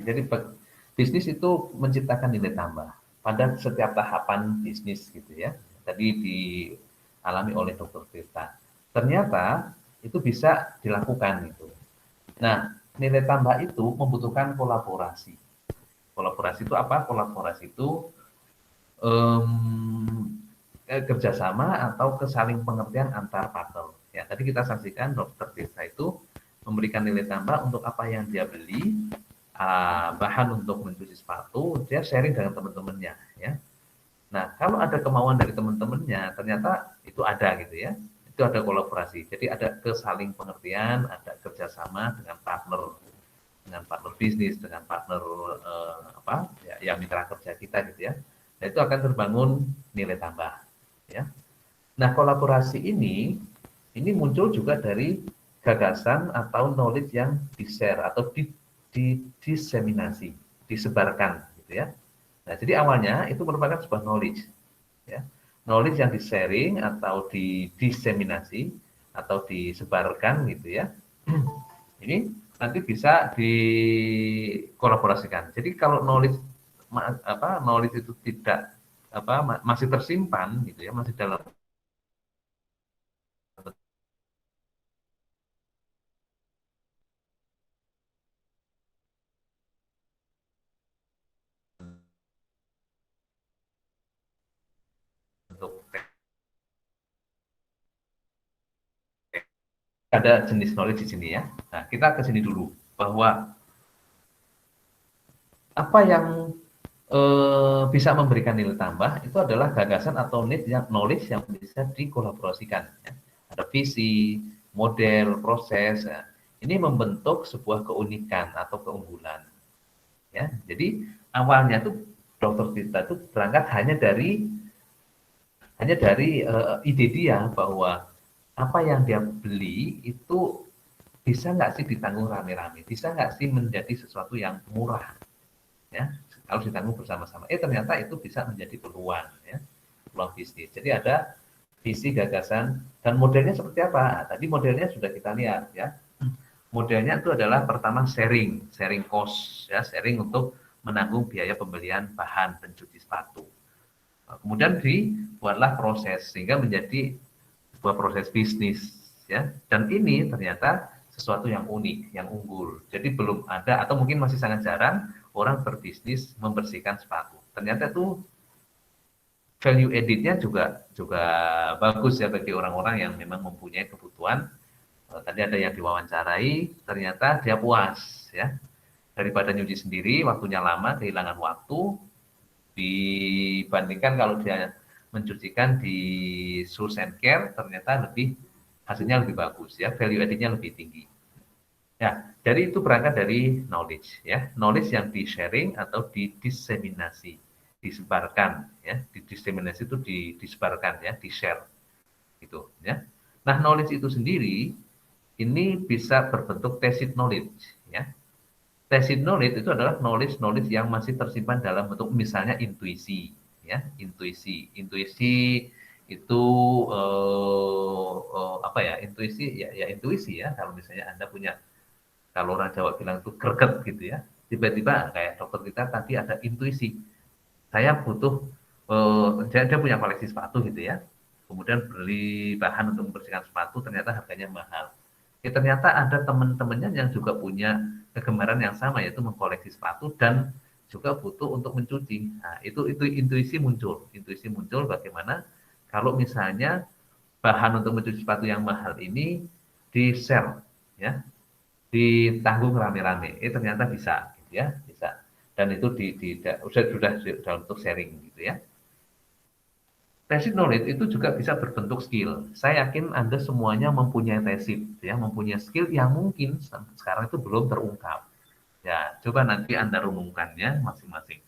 Jadi bisnis itu menciptakan nilai tambah pada setiap tahapan bisnis gitu ya. Tadi dialami oleh Dr. Tirta. Ternyata itu bisa dilakukan gitu. Nah, nilai tambah itu membutuhkan kolaborasi. Kolaborasi itu apa? Kolaborasi itu kerjasama atau kesaling pengertian antar partner. Ya, tadi kita saksikan Dokter Tirta itu memberikan nilai tambah untuk apa yang dia beli, bahan untuk mencuci sepatu, dia sharing dengan teman-temannya. Ya. Nah, kalau ada kemauan dari teman-temannya, ternyata itu ada gitu ya. Itu ada kolaborasi. Jadi ada kesaling pengertian, ada kerjasama dengan partner bisnis, dengan partner apa ya, ya mitra kerja kita gitu ya. Nah, itu akan terbangun nilai tambah. Ya. Nah, kolaborasi ini muncul juga dari gagasan atau knowledge yang di-share atau diseminasi, disebarkan gitu ya. Nah, jadi awalnya itu merupakan sebuah knowledge ya. Knowledge yang di-sharing atau diseminasi atau disebarkan gitu ya. Ini nanti bisa dikolaborasikan. Jadi kalau knowledge itu tidak masih tersimpan gitu ya, masih dalam bentuk ada jenis knowledge di sini ya. Nah, kita ke sini dulu bahwa apa yang bisa memberikan nilai tambah itu adalah gagasan atau knowledge yang bisa dikolaborasikan. Ya. Ada visi, model, proses. Ya. Ini membentuk sebuah keunikan atau keunggulan. Ya, jadi awalnya tuh Dokter Tirta itu berangkat hanya dari ide dia bahwa apa yang dia beli itu bisa nggak sih ditanggung rame-rame, bisa nggak sih menjadi sesuatu yang murah, ya kalau ditanggung bersama-sama. Ternyata itu bisa menjadi peluang, ya peluang bisnis. Jadi ada visi, gagasan, dan modelnya seperti apa? Nah, tadi modelnya sudah kita lihat, ya. Modelnya itu adalah pertama sharing cost, ya sharing untuk menanggung biaya pembelian bahan pencuci sepatu. Kemudian dibuatlah proses sehingga menjadi sebuah proses bisnis ya. Dan ini ternyata sesuatu yang unik, yang unggul. Jadi belum ada atau mungkin masih sangat jarang orang berbisnis membersihkan sepatu. Ternyata itu value editnya juga juga bagus ya bagi orang-orang yang memang mempunyai kebutuhan. Tadi ada yang diwawancarai, ternyata dia puas ya. Daripada nyuci sendiri, waktunya lama, kehilangan waktu, dibandingkan kalau dia mencucikan di Source and Care ternyata hasilnya lebih bagus ya, value added-nya lebih tinggi. Ya, dari itu berangkat dari knowledge ya, knowledge yang di sharing atau didiseminasi, disebarkan ya, didiseminasi itu disebarkan ya, di share gitu ya. Nah, knowledge itu sendiri ini bisa berbentuk tacit knowledge ya. Tacit knowledge itu adalah knowledge yang masih tersimpan dalam bentuk misalnya intuisi, ya, intuisi itu apa ya? Intuisi ya. Kalau misalnya Anda punya, kalau orang Jawa bilang itu greget gitu ya. Tiba-tiba kayak dokter kita tadi ada intuisi. Saya butuh dia punya koleksi sepatu gitu ya. Kemudian beli bahan untuk membersihkan sepatu ternyata harganya mahal. Ternyata ada teman-temannya yang juga punya kegemaran yang sama yaitu mengkoleksi sepatu dan juga butuh untuk mencuci. Nah, itu intuisi muncul bagaimana kalau misalnya bahan untuk mencuci sepatu yang mahal ini di-share ya, ditanggung rame-rame. Ternyata bisa gitu ya, bisa. Dan itu sudah untuk sharing gitu ya. Tacit knowledge itu juga bisa berbentuk skill. Saya yakin Anda semuanya mempunyai tacit, ya, mempunyai skill yang mungkin sekarang itu belum terungkap. Ya, coba nanti Anda rumuskannya masing-masing.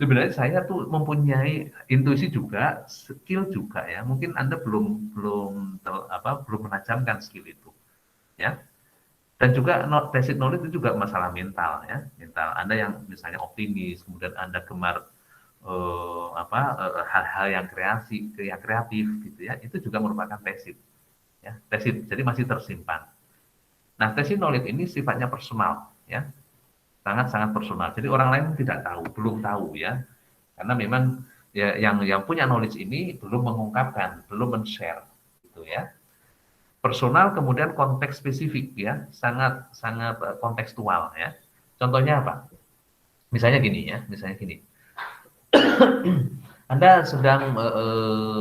Sebenarnya saya tuh mempunyai intuisi juga, skill juga ya. Mungkin Anda belum belum belum menajamkan skill itu, ya. Dan juga tacit knowledge itu juga masalah mental ya, mental. Anda yang misalnya optimis, kemudian Anda gemar hal-hal yang kreatif gitu ya, itu juga merupakan tacit ya, tacit. Jadi masih tersimpan. Nah, tacit knowledge ini sifatnya personal ya. sangat-sangat personal. Jadi orang lain tidak tahu, belum tahu ya, karena memang ya yang punya knowledge ini belum mengungkapkan, belum men-share, gitu ya. Personal kemudian konteks spesifik ya, sangat sangat kontekstual ya. Contohnya apa? Misalnya gini ya, misalnya gini. Anda sedang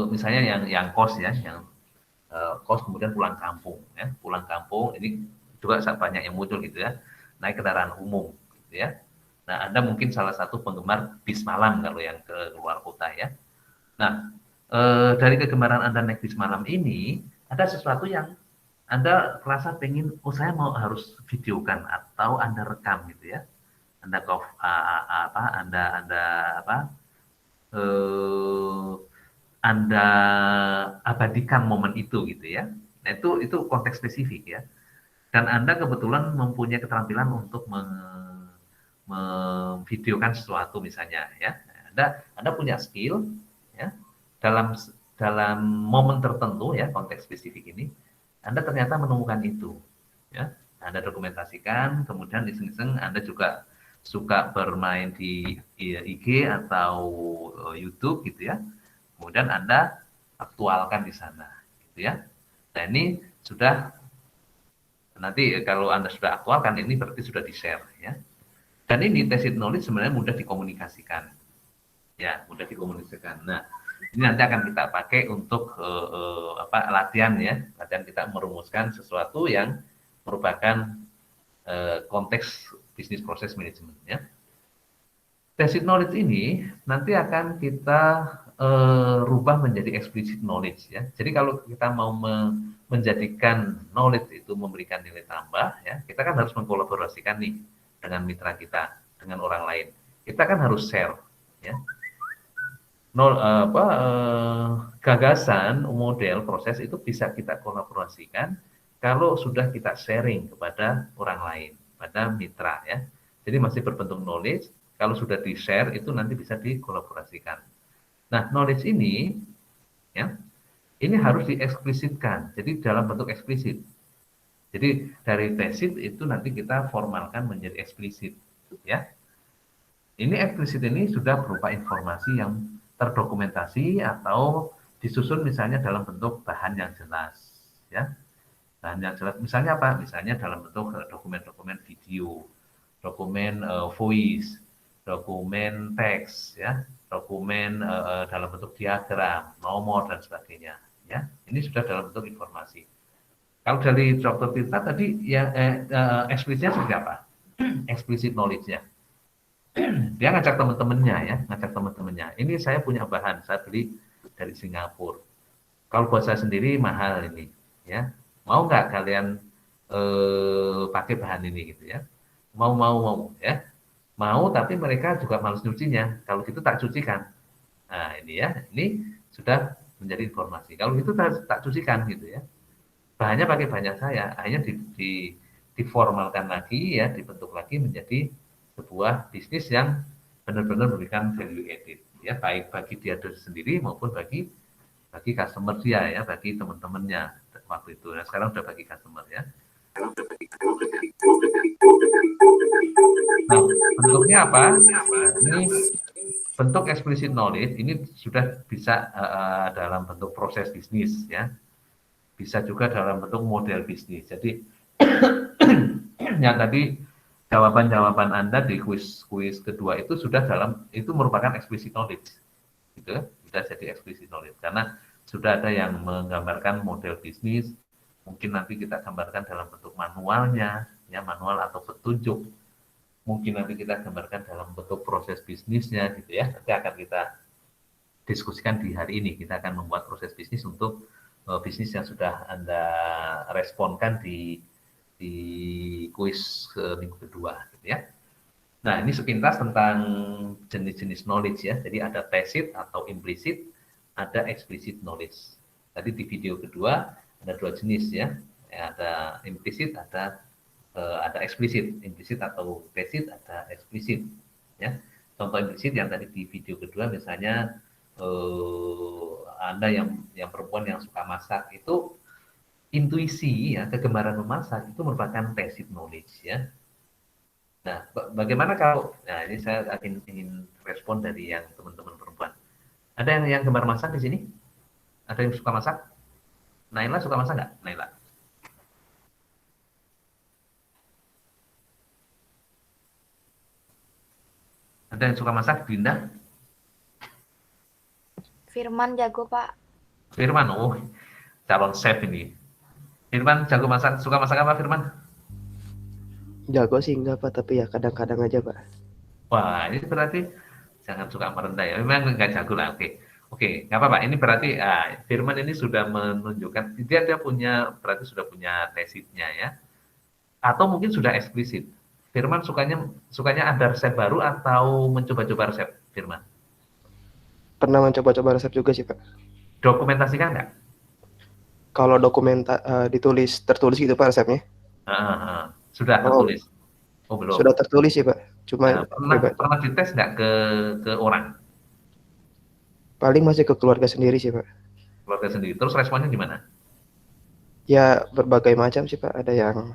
misalnya yang kos ya, yang kos kemudian pulang kampung ya, pulang kampung ini juga banyak yang muncul gitu ya, naik kendaraan umum gitu ya. Nah, Anda mungkin salah satu penggemar bis malam kalau yang ke luar kota ya. Nah, dari kegemaran Anda naik bis malam ini, ada sesuatu yang Anda merasa pengen, oh saya mau harus videokan atau Anda rekam gitu ya. Anda Anda apa? Eh, Anda abadikan momen itu gitu ya. Nah, itu konteks spesifik ya. Dan Anda kebetulan mempunyai keterampilan untuk memvideokan sesuatu misalnya ya. Anda punya skill ya dalam dalam momen tertentu ya, konteks spesifik ini Anda ternyata menemukan itu ya. Anda dokumentasikan, kemudian iseng-iseng Anda juga suka bermain di IG atau YouTube gitu ya. Kemudian Anda aktualkan di sana gitu ya. Nah, ini sudah nanti kalau Anda sudah aktualkan ini berarti sudah di-share ya. Dan ini tacit knowledge sebenarnya mudah dikomunikasikan. Ya, mudah dikomunikasikan. Nah, ini nanti akan kita pakai untuk latihan ya. Latihan kita merumuskan sesuatu yang merupakan konteks bisnis proses manajemen ya. Tacit knowledge ini nanti akan kita rubah menjadi explicit knowledge ya. Jadi kalau kita mau menjadikan knowledge itu memberikan nilai tambah ya, kita kan harus mengkolaborasikan nih dengan mitra kita, dengan orang lain. Kita kan harus share ya. Gagasan, model, proses itu bisa kita kolaborasikan kalau sudah kita sharing kepada orang lain, pada mitra ya. Jadi masih berbentuk knowledge, kalau sudah di-share itu nanti bisa dikolaborasikan. Nah, knowledge ini ya, ini harus dieksplisitkan. Jadi dalam bentuk eksplisit. Jadi dari tacit itu nanti kita formalkan menjadi eksplisit ya. Ini eksplisit ini sudah berupa informasi yang terdokumentasi atau disusun misalnya dalam bentuk bahan yang jelas ya. Bahan yang jelas misalnya apa? Misalnya dalam bentuk dokumen-dokumen video, dokumen voice, dokumen teks ya, dokumen dalam bentuk diagram, nomor dan sebagainya ya. Ini sudah dalam bentuk informasi. Kalau dari Dr. Tirta tadi ya eksplisitnya seperti apa? Explicit knowledge-nya. Dia ngajak teman-temannya ya, ngajak teman-temannya. Ini saya punya bahan, saya beli dari Singapura. Kalau buat saya sendiri mahal ini, ya. Mau nggak kalian pakai bahan ini gitu ya? Mau ya. Mau tapi mereka juga males nyucinya. Kalau gitu tak cucikan. Nah ini ya, ini sudah menjadi informasi. Kalau gitu tak cucikan gitu ya. Bahannya pakai banyak saya, akhirnya diformalkan lagi ya, dibentuk lagi menjadi sebuah bisnis yang benar-benar memberikan value added ya, baik bagi dia sendiri maupun bagi customer dia ya, bagi teman-temannya waktu itu. Nah, sekarang sudah bagi customer ya. Nah, bentuknya apa? Ini bentuk explicit knowledge ini sudah bisa dalam bentuk proses bisnis ya. Bisa juga dalam bentuk model bisnis. Jadi yang tadi jawaban-jawaban Anda di kuis kedua itu sudah itu merupakan explicit knowledge. Gitu, sudah jadi explicit knowledge karena sudah ada yang menggambarkan model bisnis, mungkin nanti kita gambarkan dalam bentuk manualnya, ya manual atau petunjuk. Mungkin nanti kita gambarkan dalam bentuk proses bisnisnya gitu ya. Nanti akan kita diskusikan di hari ini. Kita akan membuat proses bisnis untuk bisnis yang sudah Anda responkan di kuis minggu kedua gitu ya. Nah, ini sepintas tentang jenis-jenis knowledge ya. Jadi ada tacit atau implicit, ada explicit knowledge. Tadi di video kedua ada dua jenis ya. Ada implicit, ada explicit. Implicit atau tacit, ada explicit ya. Contoh implicit yang tadi di video kedua misalnya Anda yang perempuan yang suka masak itu intuisi ya, kegemaran memasak itu merupakan tacit knowledge ya. Nah, bagaimana kalau, nah ini saya ingin respon dari yang teman-teman perempuan. Ada yang gemar masak di sini? Ada yang suka masak? Naila suka masak nggak? Naila. Ada yang suka masak? Dinda? Firman jago, Pak. Firman, oh calon chef ini. Firman jago masak, suka masak apa Firman? Jago sih enggak Pak, tapi ya kadang-kadang aja Pak. Wah, ini berarti jangan suka merendah ya. Memang nggak jago lah. Oke, oke, nggak apa-apa. Ini berarti Firman ini sudah menunjukkan dia punya berarti sudah punya tesisnya ya. Atau mungkin sudah eksplisit. Firman sukanya sukanya ada resep baru atau mencoba-coba resep Firman? Pernah mencoba-coba resep juga sih Pak. Dokumentasikan nggak? Kalau tertulis gitu Pak resepnya? Sudah Oh, tertulis? Oh belum. sudah tertulis sih Pak. Cuma Nah, pernah pribadi. pernah dites nggak ke orang, Paling masih ke keluarga sendiri sih Pak. keluarga sendiri? Terus responnya gimana? Ya berbagai macam sih Pak. Ada yang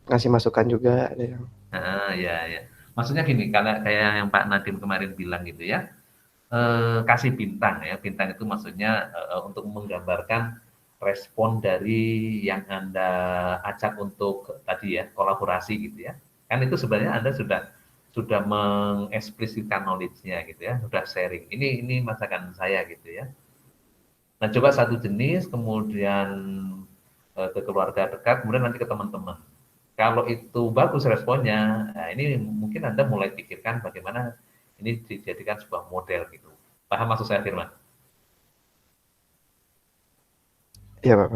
ngasih masukan juga, ada yang Ya, ya. Maksudnya gini, karena kayak yang Pak Nadiem kemarin bilang gitu ya, kasih bintang ya. Bintang itu maksudnya untuk menggambarkan respon dari yang Anda ajak untuk tadi ya kolaborasi gitu ya. Kan itu sebenarnya Anda sudah mengeksplisitkan knowledge-nya gitu ya, sudah sharing. Ini masakan saya gitu ya. Nah, coba satu jenis, kemudian ke keluarga dekat, kemudian nanti ke teman-teman. Kalau itu bagus responnya, nah ini mungkin Anda mulai pikirkan bagaimana ini dijadikan sebuah model gitu. Paham maksud saya, Firman? ya Pak.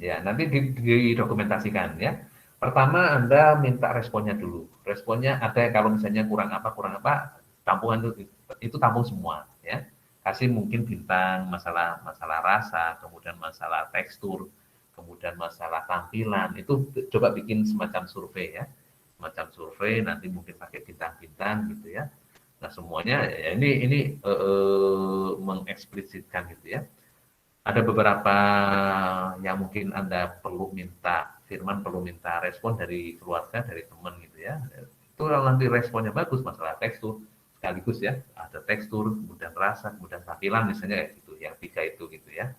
Ya, nanti didokumentasikan ya. Pertama Anda minta responnya dulu. Responnya ada kalau misalnya kurang apa, tampungan itu tampung semua ya. Kasih mungkin bintang masalah masalah rasa, kemudian masalah tekstur, kemudian masalah tampilan. Itu coba bikin semacam survei ya. Semacam survei nanti mungkin pakai bintang-bintang gitu ya. Nah, semuanya ya ini mengeksplisitkan gitu ya. Ada beberapa yang mungkin Anda perlu minta, Firman perlu minta respon dari keluarga, dari teman gitu ya. Itu kalau nanti responnya bagus, masalah tekstur, sekaligus ya, ada tekstur, kemudian rasa, kemudian tampilan misalnya kayak gitu, yang tiga itu gitu ya.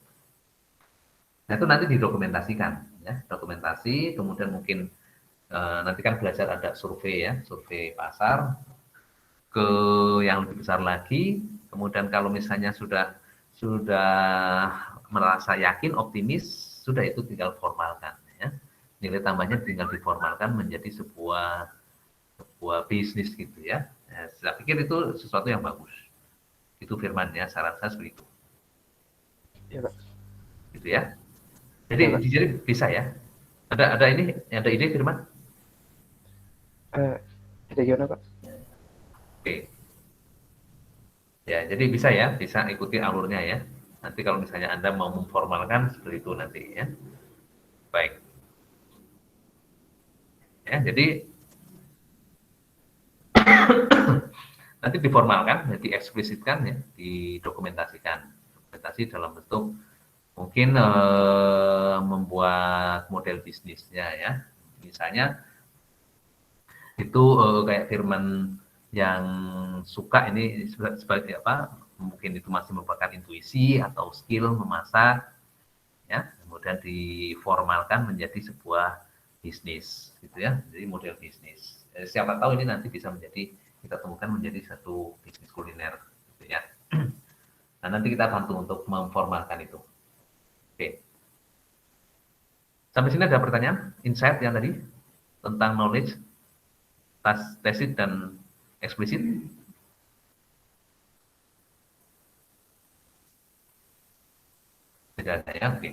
Nah itu nanti didokumentasikan, ya, dokumentasi, kemudian mungkin nanti kan belajar ada survei ya, survei pasar, ke yang lebih besar lagi, kemudian kalau misalnya sudah merasa yakin, optimis, sudah itu tinggal formalkan ya. Nilai tambahnya tinggal diformalkan menjadi sebuah sebuah bisnis gitu ya. Saya pikir itu sesuatu yang bagus. Itu Firman ya, saran saya seperti itu. Ya Pak. Gitu ya. Ya Pak. Jadi bisa ya. Ada ini, ada ide Firman? Eh, Jadi gimana Pak? Oke. Ya, jadi bisa ya, bisa ikuti alurnya ya. Nanti kalau misalnya Anda mau memformalkan seperti itu nanti ya. Baik. Ya, jadi nanti diformalkan, ya, dieksplisitkan ya, didokumentasikan. Dokumentasi dalam bentuk mungkin membuat model bisnisnya ya. Misalnya itu kayak Firman yang suka ini sebagai apa? Mungkin itu masih merupakan intuisi atau skill memasak ya. Kemudian diformalkan menjadi sebuah bisnis gitu ya. Jadi model bisnis. Siapa tahu ini nanti bisa menjadi kita temukan menjadi satu bisnis kuliner gitu ya. Nah, nanti kita bantu untuk memformalkan itu. Oke. Sampai sini ada pertanyaan, insight yang tadi tentang knowledge, tacit dan eksplisit. Tidak ada ya, oke.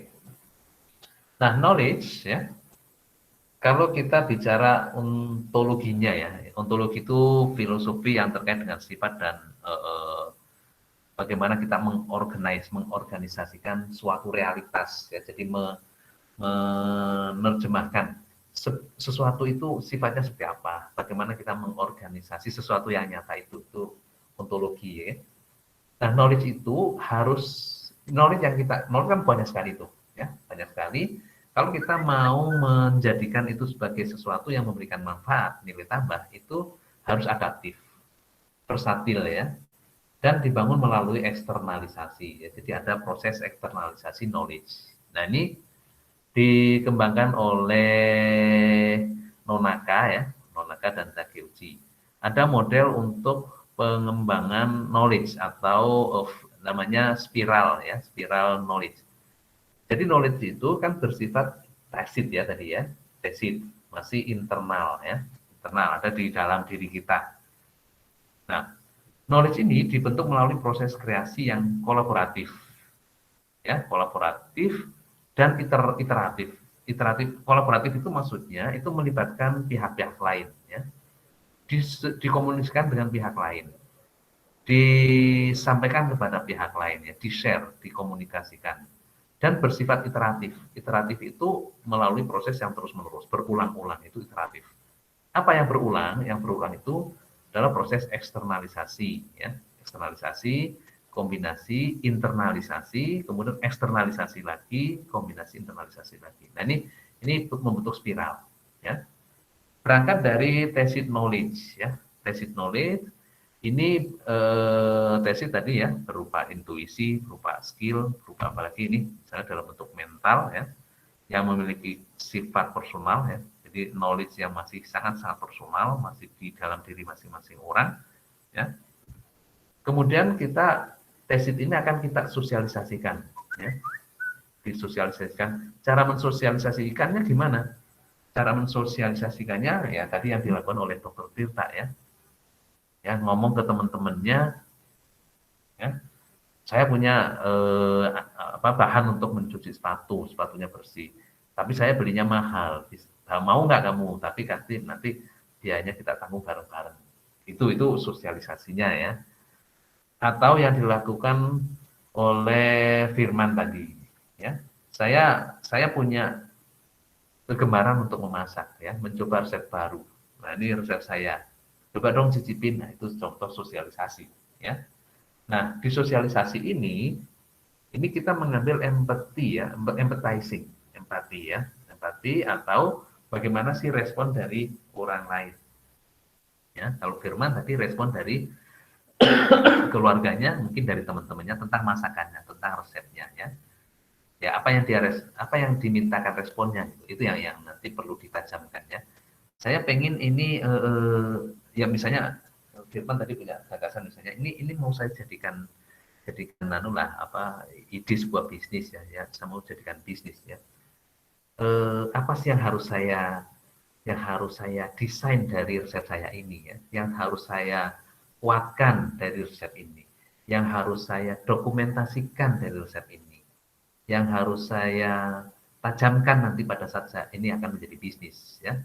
Nah, knowledge ya, kalau kita bicara ontologinya ya, ontologi itu filosofi yang terkait dengan sifat dan bagaimana kita mengorganisasikan suatu realitas ya. Jadi menerjemahkan sesuatu itu sifatnya seperti apa, bagaimana kita mengorganisasi sesuatu yang nyata itu ontologi ya. Nah, knowledge itu harus knowledge yang kita knowledge kan banyak sekali itu ya, banyak sekali. Kalau kita mau menjadikan itu sebagai sesuatu yang memberikan manfaat, nilai tambah, itu harus adaptif, versatil ya, dan dibangun melalui eksternalisasi. Ya. Jadi ada proses eksternalisasi knowledge. Nah ini dikembangkan oleh Nonaka ya, Nonaka dan Takeuchi. Ada model untuk pengembangan knowledge atau namanya spiral ya, spiral knowledge. Jadi knowledge itu kan bersifat tacit ya tadi ya, tacit, masih internal ya, internal ada di dalam diri kita. Nah, knowledge ini dibentuk melalui proses kreasi yang kolaboratif, ya, kolaboratif dan iteratif. Iteratif, kolaboratif itu maksudnya itu melibatkan pihak-pihak lain, ya, dikomunikasikan dengan pihak lain, disampaikan kepada pihak lain, ya, di-share, dikomunikasikan, dan bersifat iteratif. Iteratif itu melalui proses yang terus-menerus, berulang-ulang itu iteratif. Apa yang berulang? Yang berulang itu adalah proses eksternalisasi, ya, eksternalisasi, kombinasi, internalisasi, kemudian eksternalisasi lagi, kombinasi internalisasi lagi. Nah ini membentuk spiral, ya. Berangkat dari tacit knowledge, ya, tacit knowledge ini tacit tadi ya berupa intuisi, berupa skill, berupa apalagi ini misalnya dalam bentuk mental ya, yang memiliki sifat personal ya. Jadi knowledge yang masih sangat-sangat personal, masih di dalam diri masing-masing orang ya. Kemudian kita tacit ini akan kita sosialisasikan ya. Disosialisasikan. Cara mensosialisasikannya gimana? Cara mensosialisasikannya ya tadi yang dilakukan oleh Dr. Tirta ya. Ya ngomong ke teman-temannya ya. Saya punya bahan untuk mencuci sepatu, sepatunya bersih. Tapi saya belinya mahal. Mau nggak kamu? Tapi nanti biayanya kita tanggung bareng-bareng. Itu sosialisasinya ya. Atau yang dilakukan oleh Firman tadi ya. Saya punya kegemaran untuk memasak ya, mencoba resep baru. Nah, ini resep saya. Coba dong cicipin. Nah, itu contoh sosialisasi ya. Nah, di sosialisasi ini kita mengambil empati ya, empathizing, empati ya, empati atau bagaimana sih respon dari orang lain. Ya, kalau Firman tadi respon dari keluarganya, mungkin dari teman-temannya tentang masakannya, tentang resepnya ya. Ya, apa yang dimintakan responnya itu yang nanti perlu ditajamkan ya. Saya pengen ini ya misalnya Firman tadi punya gagasan misalnya ini mau saya jadikan ide sebuah bisnis ya saya mau jadikan bisnis ya. Apa sih yang harus saya desain dari resep saya ini ya, yang harus saya kuatkan dari resep ini, yang harus saya dokumentasikan dari resep ini, yang harus saya tajamkan nanti pada saat ini akan menjadi bisnis ya.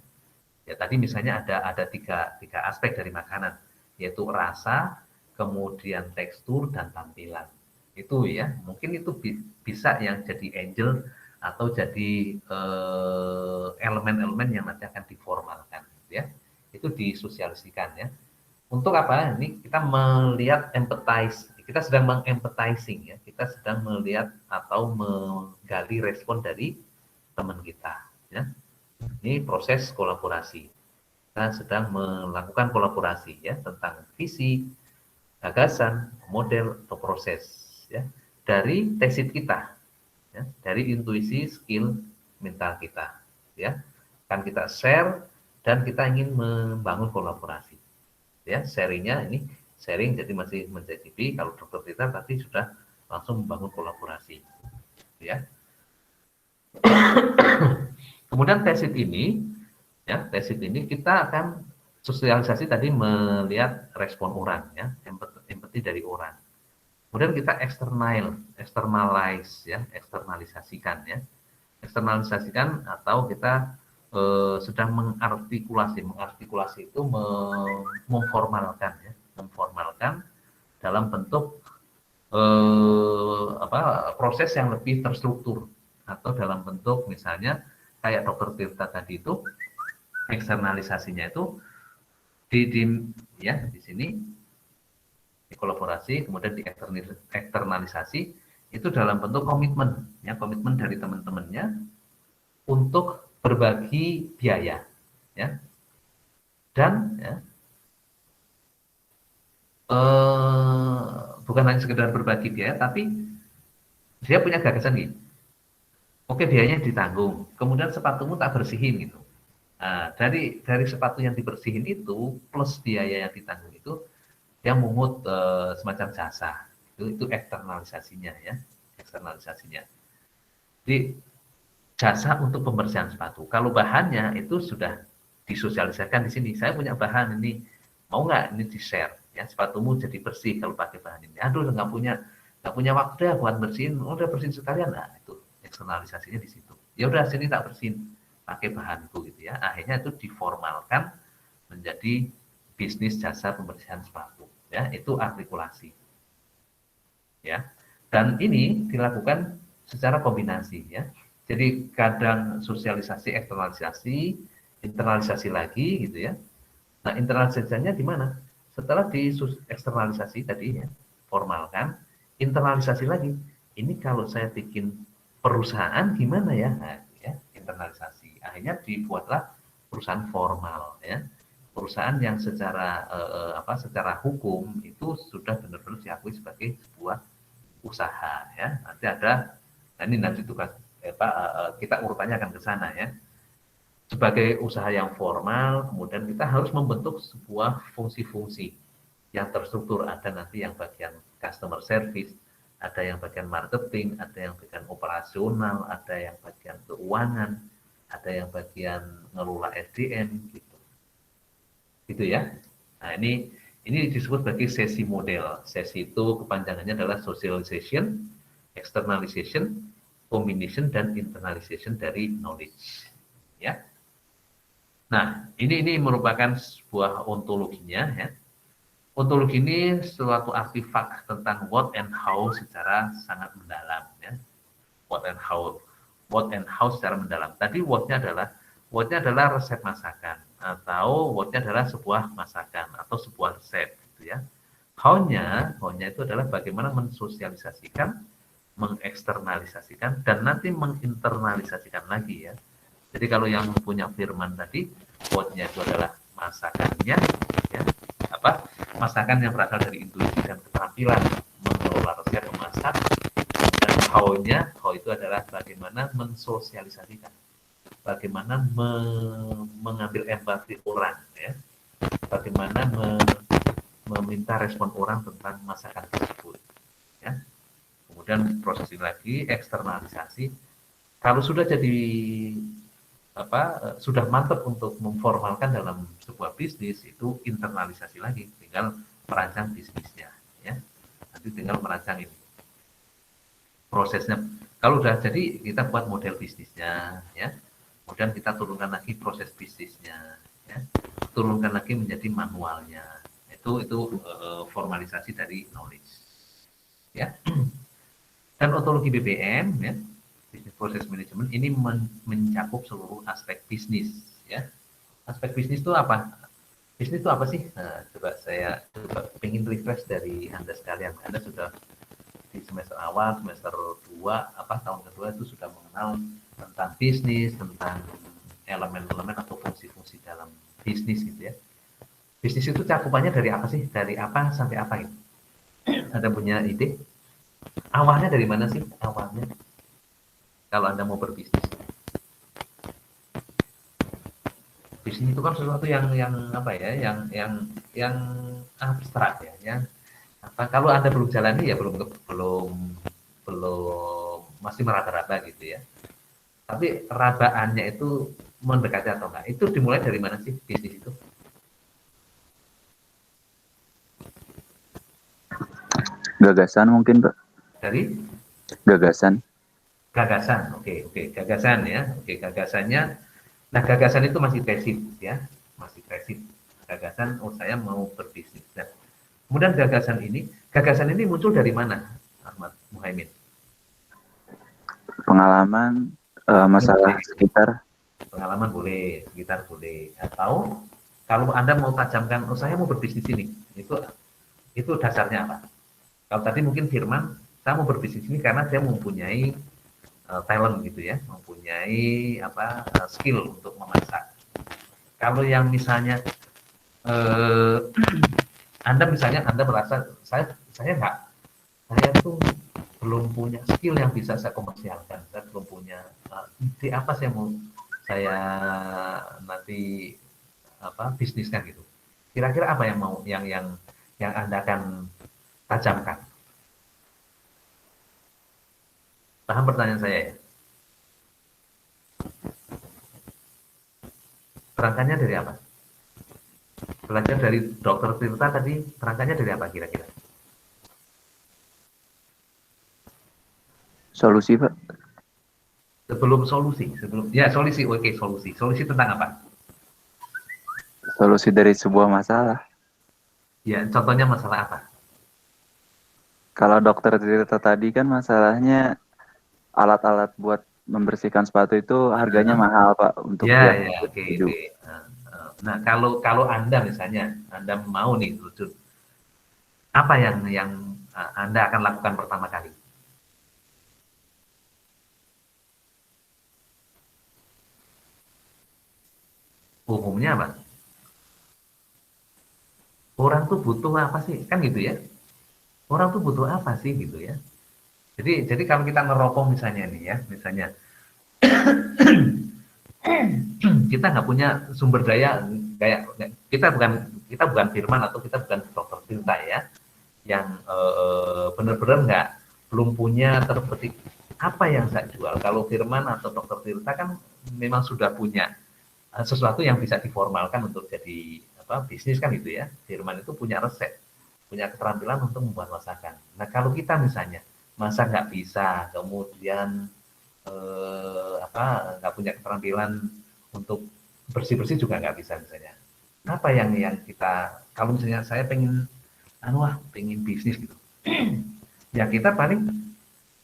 Ya tadi misalnya ada tiga aspek dari makanan, yaitu rasa, kemudian tekstur dan tampilan. Itu ya, mungkin itu bisa yang jadi angel atau jadi elemen-elemen yang nanti akan diformalkan ya. Itu disosialisasikan ya. Untuk apa? Ini kita melihat empathize, kita sedang mengempathizing ya. Kita sedang melihat atau menggali respon dari teman kita ya. Ini proses kolaborasi. Kita sedang melakukan kolaborasi ya tentang visi, gagasan, model atau proses ya dari tesit kita, ya, dari intuisi, skill, mental kita, ya. Kan kita share dan kita ingin membangun kolaborasi, ya. Sharingnya ini sharing jadi masih mencicipi. Kalau Dokter Tita tadi sudah langsung membangun kolaborasi, ya. Kemudian tesit ini, ya tesit ini kita akan sosialisasi tadi melihat respon orang, ya empati dari orang. Kemudian kita externalize, ya eksternalisasikan, ya eksternalisasikan atau kita sedang mengartikulasi itu memformalkan, ya memformalkan dalam bentuk proses yang lebih terstruktur atau dalam bentuk misalnya kayak Dokter Tirta tadi itu eksternalisasinya itu di sini di kolaborasi kemudian di eksternalisasi itu dalam bentuk komitmen ya komitmen dari teman-temannya untuk berbagi biaya, ya. Dan ya, bukan hanya sekedar berbagi biaya, tapi dia punya gagasan gitu. Oke, biayanya ditanggung, kemudian sepatumu tak bersihin gitu. Nah, dari sepatu yang dibersihin itu plus biaya yang ditanggung itu dia mungut semacam jasa. Itu eksternalisasinya ya, eksternalisasinya. Jadi jasa untuk pembersihan sepatu. Kalau bahannya itu sudah disosialisasikan di sini. Saya punya bahan ini, mau nggak ini di share? Ya, sepatumu jadi bersih kalau pakai bahan ini. Aduh, nggak punya waktu ya buat bersihin. Udah bersihin sekalian, nah itu eksternalisasinya di situ. Ya udah sini tak bersihin pakai bahanku gitu ya. Akhirnya itu diformalkan menjadi bisnis jasa pembersihan sepatu. Ya, itu artikulasi. Ya, dan ini dilakukan secara kombinasi ya. Jadi kadang sosialisasi, eksternalisasi, internalisasi lagi gitu ya. Nah, internalisasinya di mana? Setelah di eksternalisasi tadi ya, formalkan, internalisasi lagi. Ini kalau saya bikin perusahaan gimana ya? Nah, ya, internalisasi. Akhirnya dibuatlah perusahaan formal ya. Perusahaan yang secara hukum itu sudah benar-benar diakui sebagai sebuah usaha ya. Nanti tugas kita urutannya akan ke sana ya. Sebagai usaha yang formal, kemudian kita harus membentuk sebuah fungsi-fungsi yang terstruktur. Ada nanti yang bagian customer service, ada yang bagian marketing, ada yang bagian operasional, ada yang bagian keuangan, ada yang bagian ngelola SDM gitu. Gitu ya. Nah, ini disebut sebagai sesi model. Sesi itu kepanjangannya adalah socialization, externalization, combination, dan internalization dari knowledge. Ya. Nah, ini merupakan sebuah ontologinya. Ya. Ontologi ini suatu artefak tentang what and how secara sangat mendalam. Ya. What and how secara mendalam. Tadi what-nya adalah resep masakan atau what-nya adalah sebuah masakan atau sebuah resep gitu ya. How-nya itu adalah bagaimana mensosialisasikan, mengeksternalisasikan, dan nanti menginternalisasikan lagi ya. Jadi kalau yang punya firman tadi, what-nya itu adalah masakannya, ya, masakan yang berasal dari intuisi dan keterampilan mengelola resep memasak, dan how itu adalah bagaimana mensosialisasikan, bagaimana mengambil empati orang, ya, bagaimana meminta respon orang tentang masakan tersebut. Ya. Kemudian proses ini lagi eksternalisasi. Kalau sudah sudah mantap untuk memformalkan dalam sebuah bisnis, itu internalisasi lagi, tinggal merancang bisnisnya. Ya. Nanti tinggal merancang ini prosesnya. Kalau sudah jadi, kita buat model bisnisnya, ya. Kemudian kita turunkan lagi proses bisnisnya, ya. Turunkan lagi menjadi manualnya. Itu formalisasi dari knowledge, ya. Dan ontologi BPM, ya, business process management, ini mencakup seluruh aspek bisnis, ya. Aspek bisnis itu apa? Bisnis itu apa sih? Nah, saya ingin refresh dari Anda sekalian. Anda sudah di semester awal, semester 2, tahun kedua itu sudah mengenal tentang bisnis, tentang elemen-elemen atau fungsi-fungsi dalam bisnis gitu ya. Bisnis itu cakupannya dari apa sih? Dari apa sampai apa itu? Anda punya ide? Awalnya dari mana sih? Awalnya kalau Anda mau berbisnis. Bisnis itu kan sesuatu yang apa ya? Yang abstrak ya, yang kalau Anda belum jalani ya belum masih meraba-raba gitu ya. Tapi rabaannya itu mendekati atau enggak? Itu dimulai dari mana sih bisnis itu? Gagasan mungkin, Pak. Dari Gagasan. Oke, gagasan ya. Oke, gagasannya. Nah, gagasan itu masih pasif ya, masih pasif. Gagasan, saya mau berbisnis. Nah, kemudian gagasan ini muncul dari mana, Ahmad Muhaimin? Pengalaman, masalah sekitar. Pengalaman boleh, sekitar boleh. Atau kalau Anda mau tajamkan, saya mau berbisnis ini, itu dasarnya apa? Kalau tadi mungkin Firman, saya mau berbisnis ini karena saya mempunyai talent gitu ya, mempunyai skill untuk memasak. Kalau yang misalnya Anda merasa saya tuh belum punya skill yang bisa saya komersialkan, saya belum punya ide apa saya nanti bisniskan gitu. Kira-kira apa yang Anda akan tajamkan? Paham pertanyaan saya ya? Berangkatnya dari apa? Belajar dari Dokter Tirta tadi, berangkatnya dari apa kira-kira? Solusi, Pak. Solusi, oke, solusi tentang apa? Solusi dari sebuah masalah. Ya, contohnya masalah apa? Kalau dokter Tirta tadi kan masalahnya alat-alat buat membersihkan sepatu itu harganya mahal, Pak, untuk Ya, tiap ya, oke, individu. oke. Nah, kalau Anda misalnya, Anda mau nih terjun, apa yang Anda akan lakukan pertama kali? Umumnya apa? Orang tuh butuh apa sih? Kan gitu ya. Orang tuh butuh apa sih gitu ya. Jadi kalau kita ngerokok misalnya nih ya, misalnya kita nggak punya sumber daya kayak kita bukan Firman atau kita bukan Dokter Tirta ya, yang benar-benar belum punya terbetik apa yang saya jual. Kalau Firman atau Dokter Tirta kan memang sudah punya sesuatu yang bisa diformalkan untuk jadi bisnis kan gitu ya. Firman itu punya resep, punya keterampilan untuk membuat masakan. Nah kalau kita misalnya masak nggak bisa, kemudian nggak punya keterampilan untuk bersih-bersih juga nggak bisa misalnya. Apa yang kita, kalau misalnya saya pengen bisnis gitu, ya kita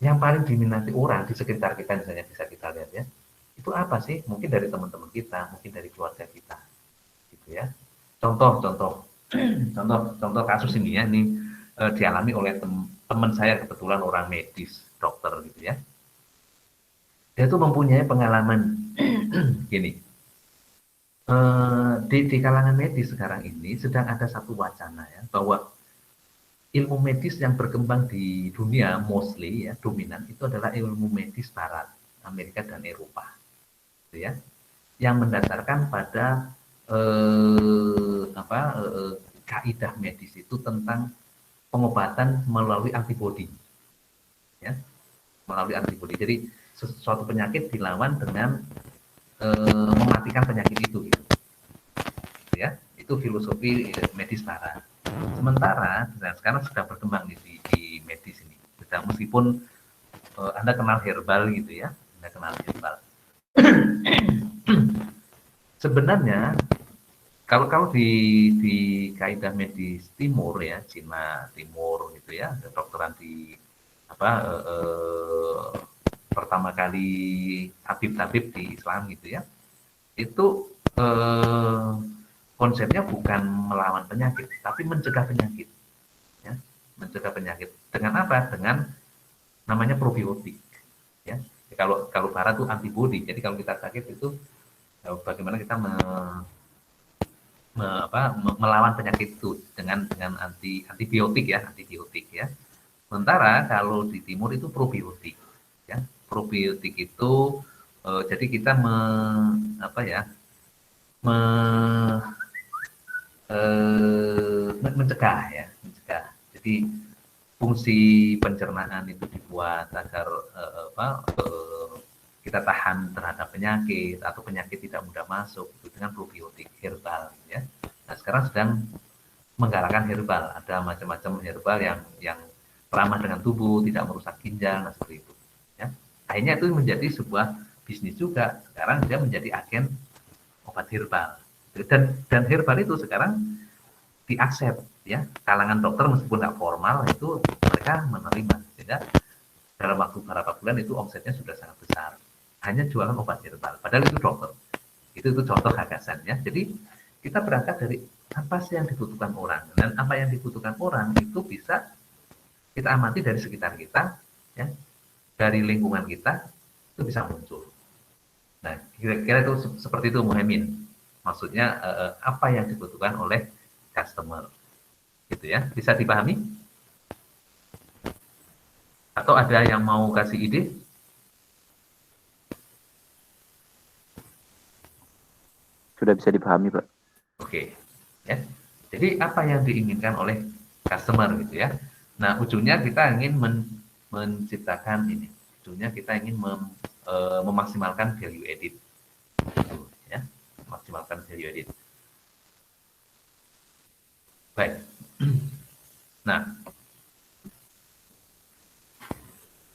yang paling diminati orang di sekitar kita misalnya bisa kita lihat ya, itu apa sih? Mungkin dari teman-teman kita, mungkin dari keluarga kita, gitu ya. Contoh kasus ini ya, ini dialami oleh teman saya kebetulan orang medis, dokter gitu ya. Dia tuh mempunyai pengalaman gini. Di kalangan medis sekarang ini sedang ada satu wacana ya, bahwa ilmu medis yang berkembang di dunia mostly ya, dominan itu adalah ilmu medis barat, Amerika dan Eropa. Gitu ya. Yang mendasarkan pada kaidah medis itu tentang pengobatan melalui antibodi. Ya, melalui antibodi. Jadi suatu penyakit dilawan dengan mematikan penyakit itu gitu. Ya, itu filosofi medis barat. Sementara sekarang sudah berkembang di medis ini. Sudah, meskipun Anda kenal herbal gitu ya, Anda kenal herbal. Sebenarnya kalau di kaidah medis timur ya, Cina Timur gitu ya, kedokteran di pertama kali tabib-tabib di Islam gitu ya, itu konsepnya bukan melawan penyakit, tapi mencegah penyakit. Ya, mencegah penyakit. Dengan apa? Dengan namanya probiotik. Ya, kalau barat itu antibodi. Jadi kalau kita sakit itu bagaimana kita melawan penyakit itu dengan antibiotik ya. Sementara kalau di timur itu probiotik. Ya, probiotik itu jadi kita mencegah ya, mencegah. Jadi fungsi pencernaan itu dibuat agar kita tahan terhadap penyakit atau penyakit tidak mudah masuk itu dengan probiotik herbal ya. Nah sekarang sedang menggalakkan herbal, ada macam-macam herbal yang ramah dengan tubuh, tidak merusak ginjal, nah seperti itu. Ya. Akhirnya itu menjadi sebuah bisnis juga. Sekarang dia menjadi agen obat herbal. Dan herbal itu sekarang diaksep ya, kalangan dokter meskipun tidak formal itu mereka menerima, sehingga dalam waktu beberapa bulan itu omsetnya sudah sangat besar hanya jualan obat herbal, padahal itu dokter. Itu contoh gagasannya. Jadi kita berangkat dari apa sih yang dibutuhkan orang, dan apa yang dibutuhkan orang itu bisa kita amati dari sekitar kita ya, dari lingkungan kita, itu bisa muncul. Nah, kira-kira itu seperti itu Muhammad. Maksudnya apa yang dibutuhkan oleh customer, gitu ya. Bisa dipahami? Atau ada yang mau kasih ide? Sudah bisa dipahami, Pak. Oke, ya. Jadi apa yang diinginkan oleh customer gitu ya. Nah, ujungnya kita ingin menciptakan ini. Ujungnya kita ingin memaksimalkan value added. Gitu, ya. Memaksimalkan value added. Baik. Nah,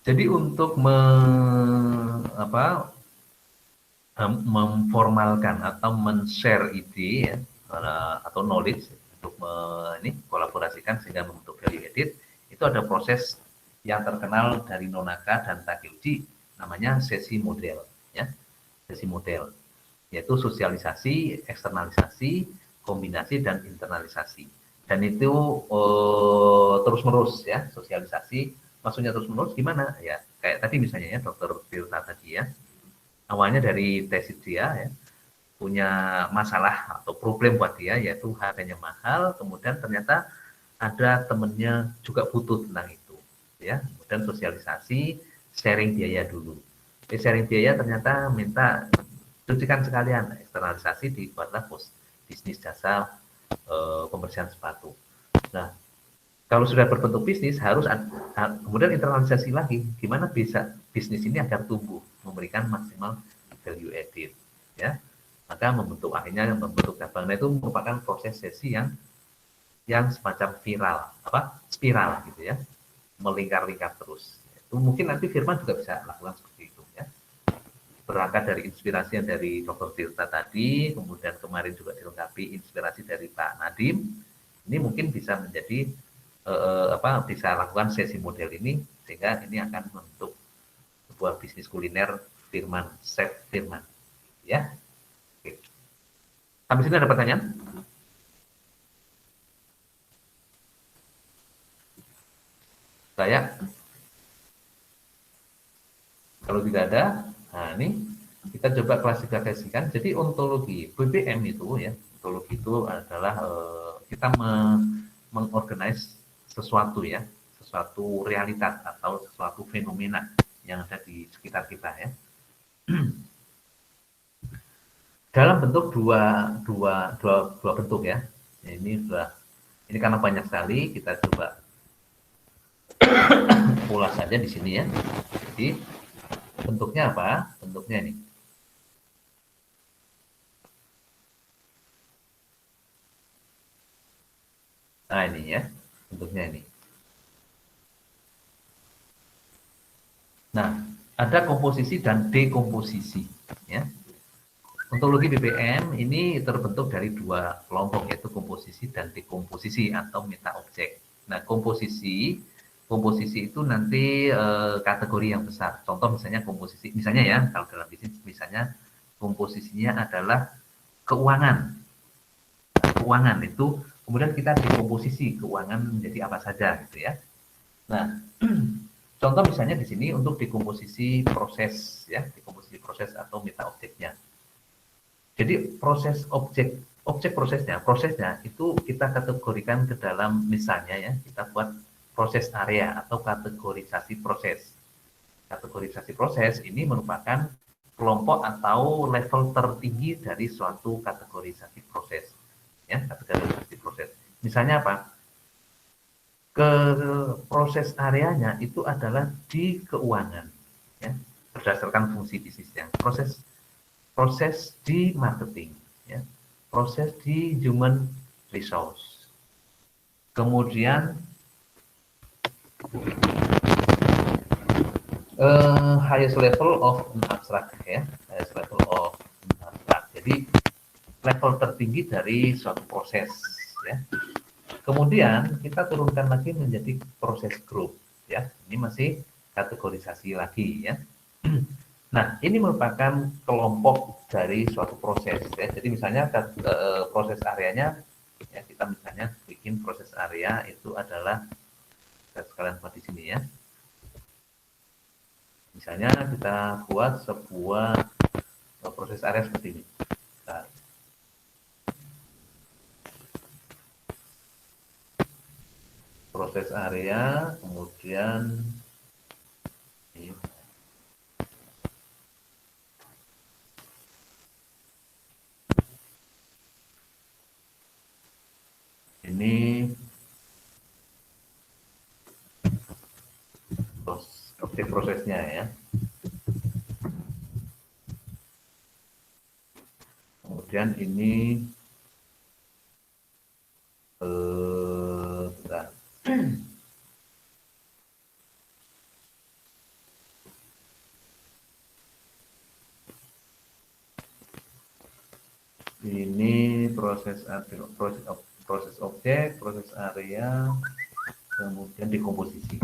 jadi untuk memformalkan atau men-share ide ya, atau knowledge untuk ini kolaborasikan sehingga membentuk value added, itu ada proses yang terkenal dari Nonaka dan Takeuchi, namanya sesi model ya. Sesi model yaitu sosialisasi, eksternalisasi, kombinasi dan internalisasi. Dan itu terus-menerus ya, sosialisasi maksudnya terus-menerus gimana ya, kayak tadi misalnya ya Dokter Tirta tadi ya, awalnya dari tesis dia ya, punya masalah atau problem buat dia yaitu harganya mahal, kemudian ternyata ada temennya juga butuh tentang itu ya, kemudian sosialisasi, sharing biaya dulu. Sharing biaya ternyata minta cucikan sekalian, eksternalisasi dibuatlah bisnis jasa pembersihan sepatu. Nah, kalau sudah berbentuk bisnis harus kemudian internalisasi lagi, gimana bisa bisnis ini agar tumbuh, memberikan maksimal value added, ya. Maka akhirnya membentuk cabang. Nah, itu merupakan proses sesi yang semacam spiral gitu ya, melingkar-lingkar terus. Itu mungkin nanti Firman juga bisa lakukan seperti itu ya. Berangkat dari inspirasi yang dari Dr. Tirta tadi, kemudian kemarin juga dilengkapi inspirasi dari Pak Nadim. Ini mungkin bisa menjadi bisa lakukan sesi model ini sehingga ini akan membentuk sebuah bisnis kuliner Firman, Chef Firman. Ya. Oke. Sampai sini ada pertanyaan? Saya kalau tidak ada, nah ini kita coba klasifikasikan. Jadi ontologi BPM itu ya, ontologi itu adalah kita mengorganize sesuatu ya, sesuatu realitas atau sesuatu fenomena yang ada di sekitar kita ya. Dalam bentuk dua bentuk ya. Ini karena banyak sekali, kita coba ulas saja di sini ya. Jadi bentuknya apa? Bentuknya ini. Nah ini ya, bentuknya ini. Nah, ada komposisi dan dekomposisi ya. Ontologi BPM ini terbentuk dari dua kelompok, yaitu komposisi dan dekomposisi atau meta objek. Nah, komposisi itu nanti kategori yang besar. Contoh misalnya komposisi, misalnya ya, kalau dalam bisnis misalnya komposisinya adalah keuangan. Nah, keuangan itu kemudian kita dekomposisi keuangan menjadi apa saja gitu ya. Nah, contoh misalnya di sini untuk dekomposisi proses ya, dekomposisi proses atau meta objeknya. Jadi objek prosesnya itu kita kategorikan ke dalam, misalnya ya, kita buat proses area atau kategorisasi proses. Kategorisasi proses ini merupakan kelompok atau level tertinggi dari suatu kategorisasi proses. Ya, kategorisasi proses. Misalnya apa? Ke proses areanya itu adalah di keuangan, ya, berdasarkan fungsi bisnisnya. Proses di marketing, ya, proses di human resource, kemudian highest level of abstract ya, highest level of abstract. Jadi level tertinggi dari suatu proses, ya. Kemudian kita turunkan lagi menjadi proses group, ya. Ini masih kategorisasi lagi, ya. Nah, ini merupakan kelompok dari suatu proses ya. Jadi misalnya proses areanya ya, kita misalnya bikin proses area itu adalah, kita sekalian buat di sini ya. Misalnya kita buat sebuah proses area seperti ini. Nah, proses area, kemudian ini objek prosesnya ya. Kemudian ini bentar. Ini proses objek, proses area, kemudian dekomposisi.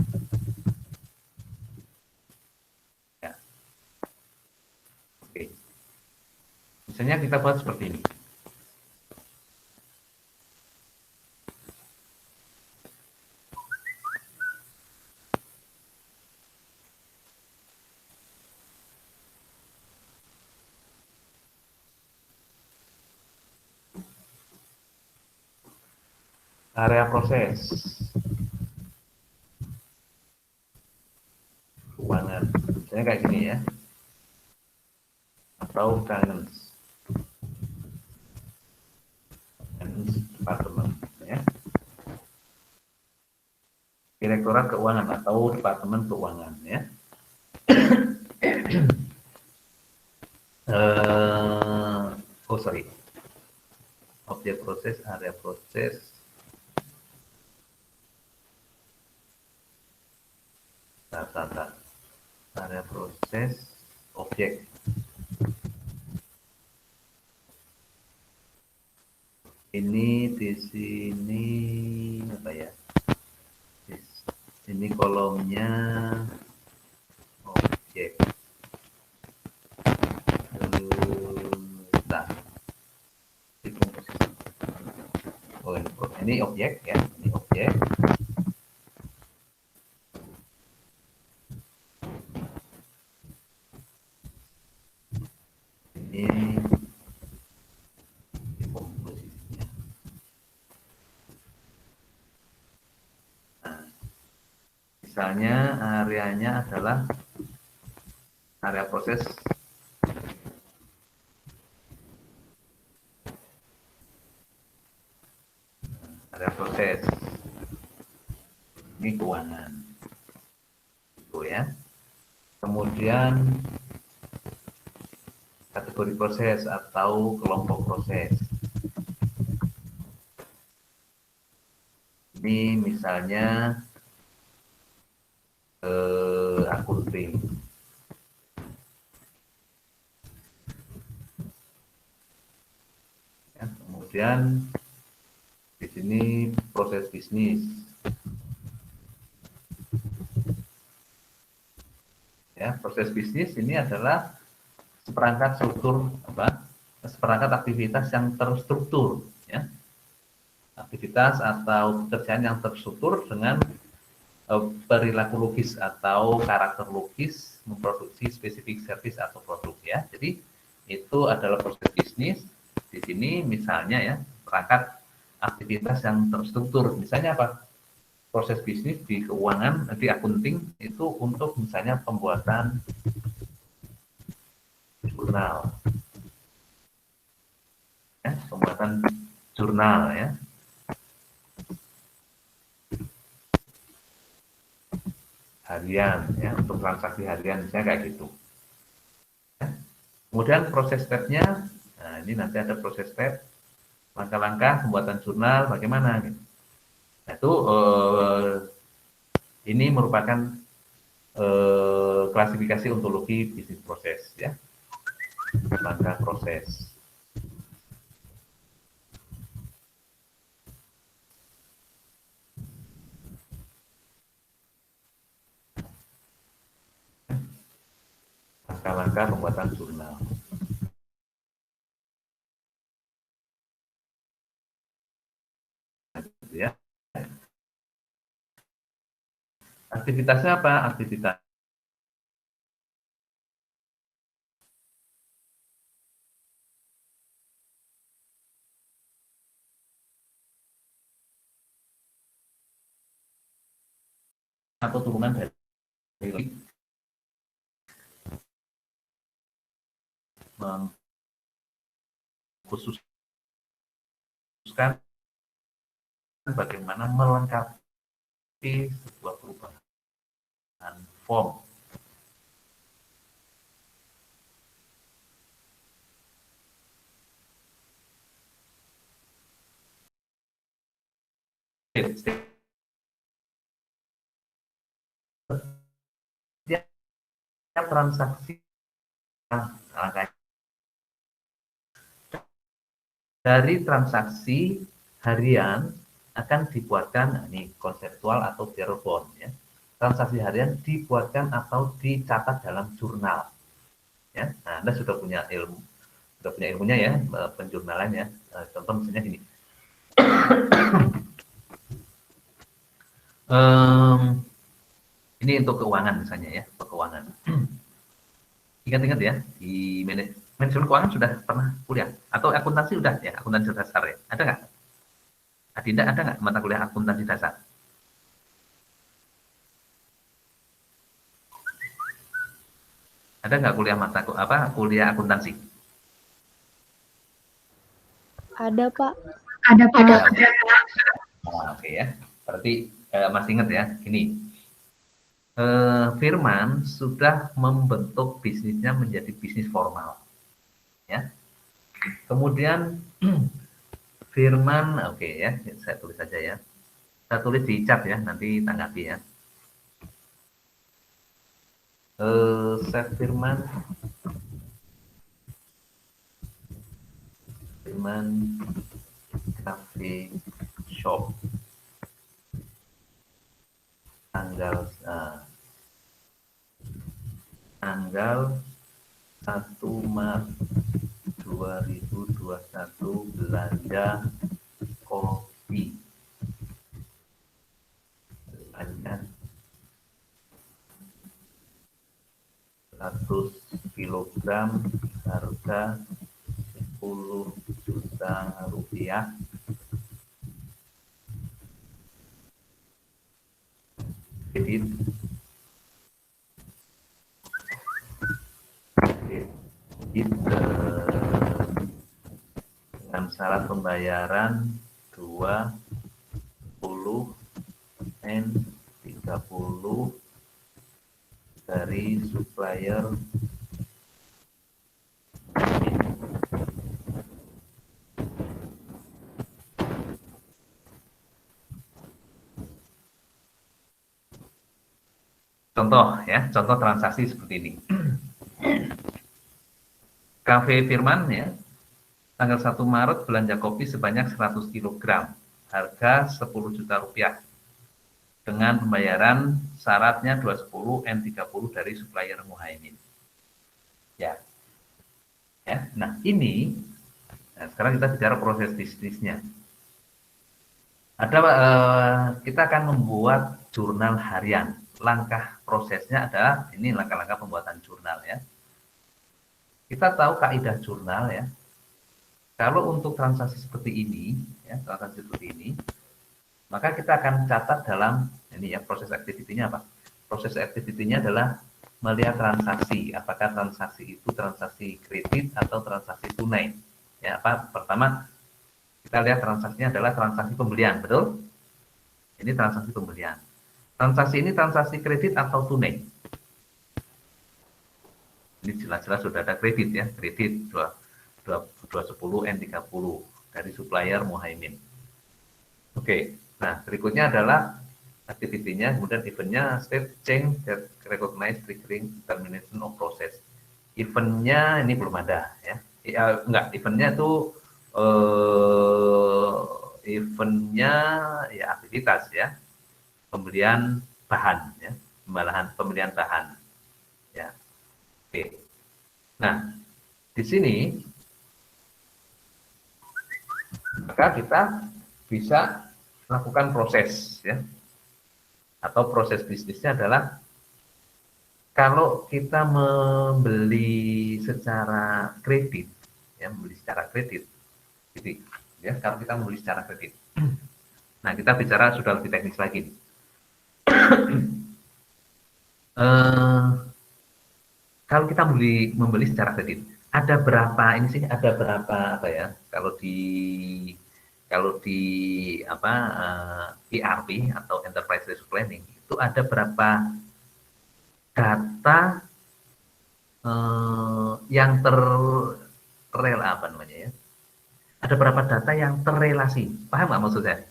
Ya. Oke. Misalnya kita buat seperti ini. Area proses keuangan, misalnya kayak gini ya, atau finance department ya, direktorat keuangan atau departemen keuangan ya. Sorry, objek proses, area proses, area proses objek. Ini di sini apa ya? Ini kolomnya objek. Oh, ini objek ya, ini objek. Ini komposisinya. Nah, misalnya areanya adalah area proses ini keuangan itu ya. Kemudian kategori proses atau kelompok proses, ini misalnya akunting ya. Kemudian di sini proses bisnis ya. Proses bisnis ini adalah seperangkat seperangkat aktivitas yang terstruktur ya, aktivitas atau pekerjaan yang terstruktur dengan perilaku logis atau karakter logis memproduksi spesifik service atau produk ya. Jadi itu adalah proses bisnis. Di sini misalnya ya, perangkat aktivitas yang terstruktur, misalnya apa? Proses bisnis di keuangan, di akunting itu untuk misalnya pembuatan jurnal ya, pembuatan jurnal ya, harian ya, untuk transaksi harian misalnya kayak gitu ya. Kemudian proses stepnya, nah ini nanti ada proses step, langkah-langkah pembuatan jurnal bagaimana gitu. Nah, itu ini merupakan klasifikasi ontologi bisnis proses ya, langkah proses. Langkah-langkah pembuatan jurnal. Ya. Aktivitasnya apa? Aktivitas atau turunan dari mengkhususkan bagaimana melengkapi sebuah perubahan form. Setiap transaksi dari transaksi harian akan dibuatkan, ini konseptual atau barebone ya. Transaksi harian dibuatkan atau dicatat dalam jurnal. Ya, nah, Anda sudah punya ilmunya ya, penjurnalannya. Contoh misalnya gini. Ini untuk keuangan misalnya ya, untuk keuangan. Ingat-ingat ya, di manajemen keuangan sudah pernah kuliah atau akuntansi sudah ya, akuntansi dasar ya, ada nggak? Adinda ada nggak mata kuliah akuntansi dasar? Ada nggak kuliah akuntansi? Ada, Pak. Ada, Pak. Oke ya, berarti masih ingat ya, ini Firman sudah membentuk bisnisnya menjadi bisnis formal, ya. Kemudian Firman, oke ya, saya tulis saja ya. Saya tulis di chat ya, nanti tanggapi ya. Saya Firman Cafe Shop tanggal 1 Maret 2021 belanja kopi hanya 100 kilogram harga 10 juta rupiah. Kredit dengan syarat pembayaran 20 N 30 dari supplier. Contoh ya, contoh transaksi seperti ini. Cafe Firman ya, tanggal 1 Maret belanja kopi sebanyak 100 kg, harga 10 juta rupiah. Dengan pembayaran syaratnya 210 N30 dari supplier Muhaimin. Ya. Ya, nah ini sekarang kita bicara proses bisnisnya. Kita akan membuat jurnal harian. Langkah prosesnya adalah ini langkah-langkah pembuatan jurnal ya. Kita tahu kaidah jurnal ya. Kalau untuk transaksi seperti ini, ya, transaksi seperti ini, maka kita akan catat dalam ini ya, proses activity-nya apa? Proses activity-nya adalah melihat transaksi, apakah transaksi itu transaksi kredit atau transaksi tunai. Ya, pertama kita lihat transaksinya adalah transaksi pembelian, betul? Ini transaksi pembelian. Transaksi ini transaksi kredit atau tunai? Ini jelas-jelas sudah ada kredit ya, kredit 210 N30 dari supplier Muhaimin. Oke, nah berikutnya adalah activity-nya, kemudian event-nya state change that recognize triggering termination of process. Event-nya ini belum ada ya. Enggak, event-nya itu event-nya ya aktivitas ya. Pembelian bahan ya, pembelian bahan ya. Oke. Nah, di sini maka kita bisa melakukan proses ya. Atau proses bisnisnya adalah kalau kita membeli secara kredit ya, membeli secara kredit. Jadi ya, kalau kita membeli secara kredit. Nah, kita bicara sudah lebih teknis lagi. eh, kalau kita membeli secara kredit, ada berapa ini sih? Ada berapa apa ya? Kalau di apa ERP atau Enterprise Resource Planning itu ada berapa data yang terrel apa namanya ya? Ada berapa data yang terrelasi? Paham nggak maksud saya?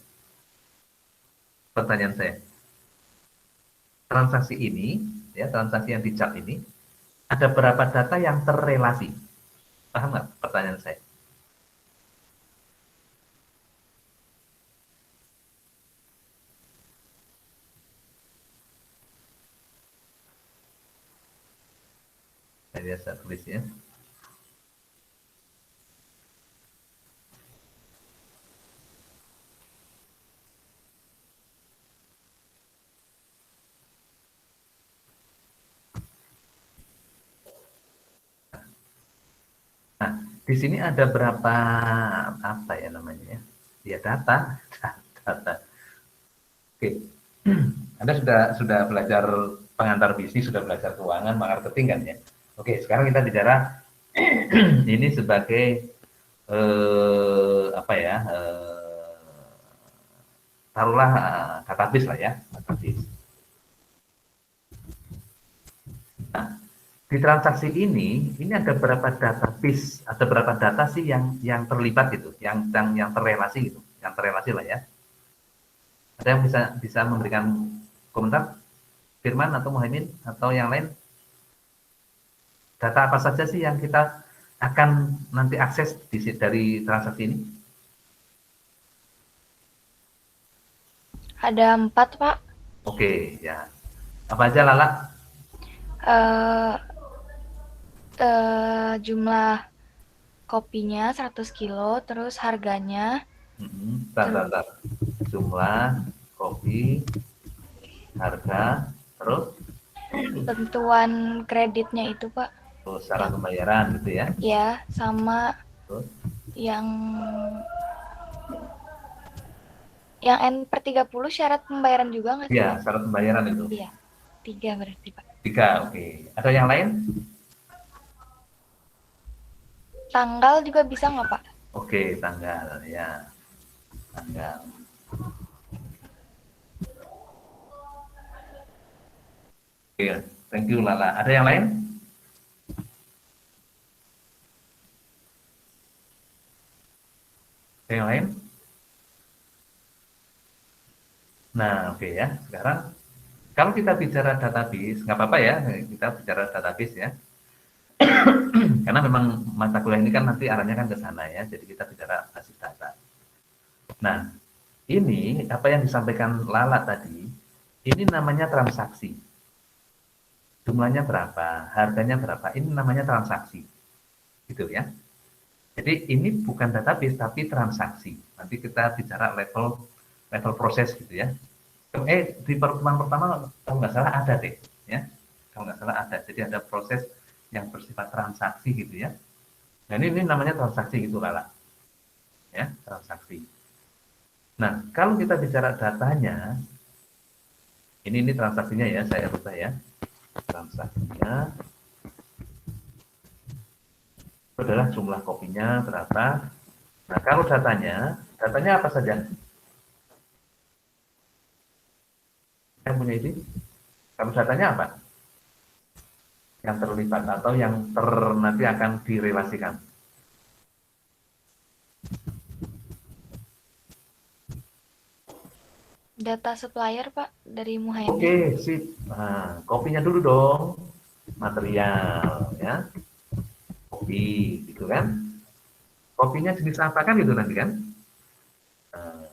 Pertanyaan saya. Transaksi ini, ya transaksi yang di chart ini, ada berapa data yang terrelasi? Paham nggak pertanyaan saya? Saya tulis ya. Nah, di sini ada berapa apa ya namanya ya? Ya data, data. Oke. Anda sudah belajar pengantar bisnis, sudah belajar keuangan, marketing kan ya. Oke, sekarang kita bicara ini sebagai apa ya? Taruhlah database lah ya, database. Nah, di transaksi ini ada berapa database, ada berapa data sih yang terlibat gitu, yang terrelasi gitu, yang terrelasi lah ya. Ada yang bisa memberikan komentar, Firman atau Muhaimin atau yang lain? Data apa saja sih yang kita akan nanti akses dari transaksi ini? Ada 4, Pak. Oke, ya. Apa aja Lala? Eh, jumlah kopinya 100 kilo, terus harganya. Bentar. Jumlah kopi, harga, terus Tentuan kreditnya itu, Pak. terus syarat pembayaran gitu ya. Ya, sama Terus yang N/30 syarat pembayaran juga nggak sih, ya, Pak? syarat pembayaran itu. Iya, 3 berarti, Pak. 3, oke. Ada yang lain? Tanggal juga bisa nggak, Pak? Oke, tanggal ya. Tanggal. Oke, thank you Lala. Ada yang lain? Ada yang lain? Nah, oke ya. Sekarang kalau kita bicara database, nggak apa-apa ya, kita bicara database ya. Karena memang mata kuliah ini kan nanti arahnya kan ke sana ya, jadi kita bicara basis data. Nah, ini apa yang disampaikan Lala tadi, ini namanya transaksi. Jumlahnya berapa, harganya berapa, ini namanya transaksi. Gitu ya. Jadi ini bukan database tapi transaksi. Nanti kita bicara level proses gitu ya. Di pertemuan pertama kalau nggak salah ada deh, ya. Kalau nggak salah ada. Jadi ada proses yang bersifat transaksi gitu ya. Nah ini namanya transaksi gitu Lala. Ya, transaksi. Nah, kalau kita bicara datanya, ini transaksinya ya, saya rubah ya. Transaksinya itu adalah jumlah kopinya berapa. Nah, kalau datanya apa saja? Yang punya ide? Kalau datanya apa? Yang terlibat atau yang nanti akan direlasikan. Data supplier, Pak, dari Muhaimin. Oke, sip. Nah, kopinya dulu dong. Material, ya. Kopi, gitu kan. Kopinya jenis apa kan gitu nanti kan. Nah,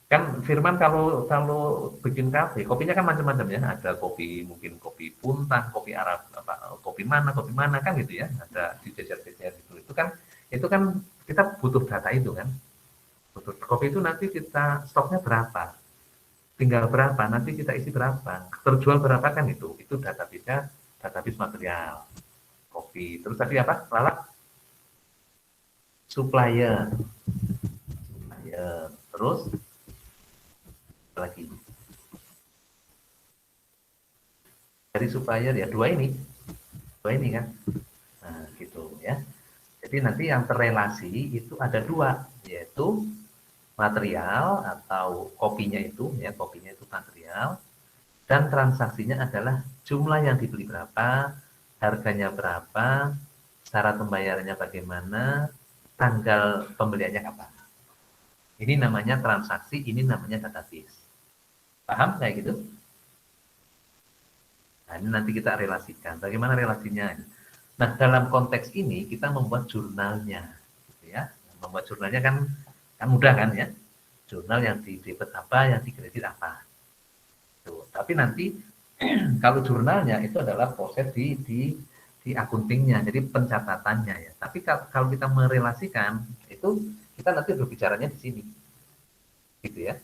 kan Firman kalau bikin kafe, kopinya kan macam-macam ya. Ada kopi, mungkin kopi puntang, kopi Arab, kopi mana kan gitu ya. Ada dijejer-jejer gitu. Itu kan kita butuh data itu kan. Butuh kopi itu nanti kita stoknya berapa, tinggal berapa, nanti kita isi berapa, terjual berapa kan itu database-nya, database material kopi. Terus tadi apa Lala? Supplier, terus apa lagi dari supplier ya dua ini kan. Nah, gitu ya. Jadi nanti yang terrelasi itu ada dua, yaitu material atau kopinya itu material, dan transaksinya adalah jumlah yang dibeli berapa, harganya berapa, cara pembayarannya bagaimana, tanggal pembeliannya kapan. Ini namanya transaksi, ini namanya database. Paham kayak gitu? Nah, ini nanti kita relasikan. Bagaimana relasinya? Nah, dalam konteks ini kita membuat jurnalnya, gitu ya. Membuat jurnalnya kan mudah kan ya. Jurnal yang di debit apa, yang di kredit apa. Tuh. Tapi nanti kalau jurnalnya itu adalah proses di akuntingnya, jadi pencatatannya ya. Tapi kalau kita merelasikan itu kita nanti berbicaranya di sini, gitu ya.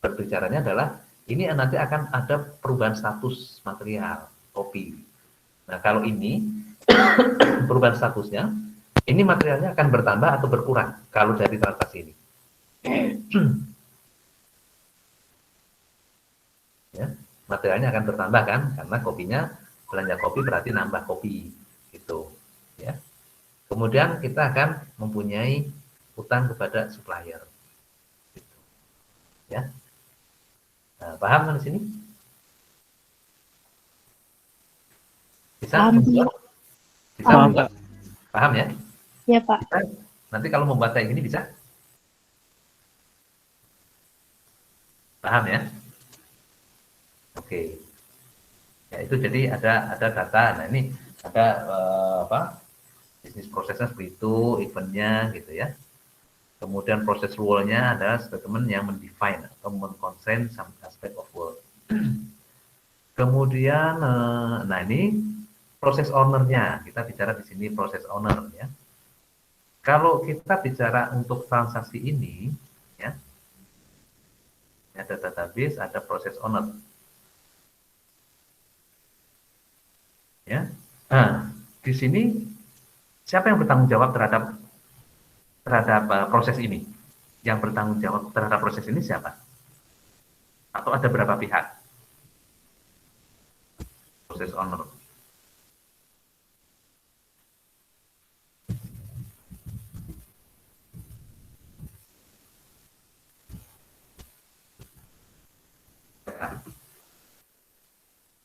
Berbicaranya adalah ini nanti akan ada perubahan status material kopi. Nah, kalau ini perubahan statusnya, ini materialnya akan bertambah atau berkurang kalau dari transaksi ini. Ya, materialnya akan bertambah kan, karena kopinya belanja kopi berarti nambah kopi, gitu. Ya. Kemudian kita akan mempunyai utang kepada supplier. Gitu. Ya. Nah, paham kan di sini? Bisa Paham, membuat? Bisa paham, membuat? Paham ya? Ya, Pak. Bisa? Nanti kalau membuat kayak gini bisa? Paham ya? Oke. Ya itu jadi ada data. Nah ini ada bisnis prosesnya seperti itu, eventnya gitu ya. Kemudian proses rule-nya adalah statement yang mendefine atau mengkonsen some aspect of work. Kemudian, nah ini proses owner-nya. Kita bicara di sini proses owner ya. Kalau kita bicara untuk transaksi ini, ya, ada database, ada proses owner. Ya, nah di sini siapa yang bertanggung jawab terhadap proses ini? Yang bertanggung jawab terhadap proses ini siapa? Atau ada berapa pihak? Proses owner.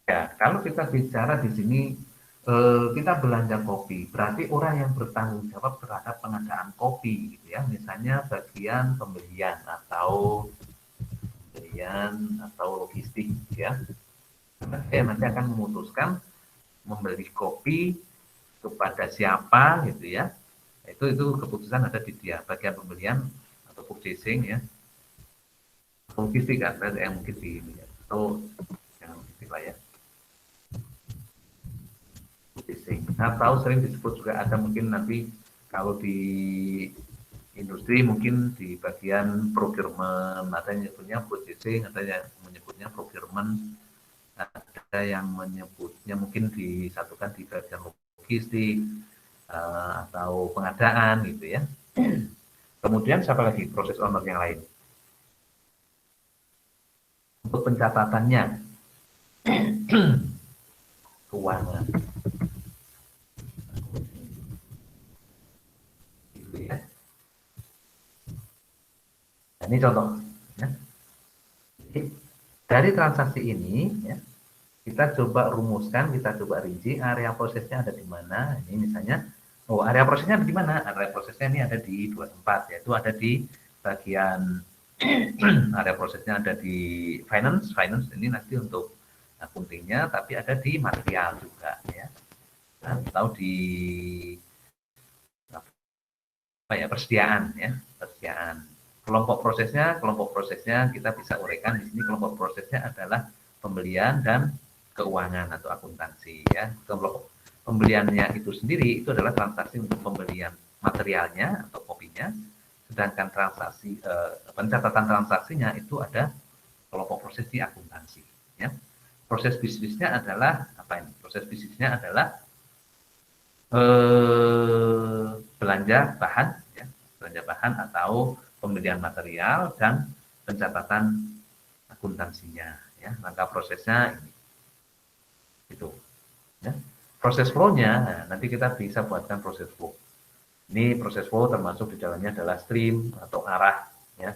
Ya, kalau kita bicara di sini kita belanja kopi, berarti orang yang bertanggung jawab terhadap pengadaan kopi, gitu ya. Misalnya bagian pembelian atau logistik, ya. Karena nanti akan memutuskan membeli kopi kepada siapa, gitu ya. Itu keputusan ada di dia, bagian pembelian atau purchasing, ya. Logistik kan, yang mungkin di atau yang logistik lah ya. Atau sering disebut juga ada mungkin nanti kalau di industri mungkin di bagian procurement, ada yang menyebutnya purchasing, ada yang menyebutnya procurement, ada yang menyebutnya mungkin disatukan di bagian logistik atau pengadaan gitu ya. Kemudian siapa lagi proses owner yang lain? Untuk pencatatannya keuangan. Ya. Nah, ini contoh. Ya. Jadi, dari transaksi ini, ya, kita coba rumuskan, kita coba rinci area prosesnya ada di mana. Ini misalnya, area prosesnya ada di mana? Area prosesnya ini ada di dua tempat, yaitu ada di bagian area prosesnya ada di finance ini nanti untuk akuntingnya, tapi ada di material juga, ya, atau di persediaan, ya, persediaan. Kelompok prosesnya kita bisa uraikan di sini. Kelompok prosesnya adalah pembelian dan keuangan atau akuntansi, ya. Kelompok pembeliannya itu sendiri itu adalah transaksi untuk pembelian materialnya atau kopinya, sedangkan transaksi pencatatan transaksinya itu ada kelompok proses di akuntansi, ya. Proses bisnisnya adalah apa ini? Proses bisnisnya adalah belanja bahan, ya, belanja bahan atau pembelian material dan pencatatan akuntansinya, ya. Langkah prosesnya ini. Gitu. Ya. Proses flow-nya, nah, nanti kita bisa buatkan proses flow. Ini proses flow termasuk di dalamnya adalah stream atau arah, ya.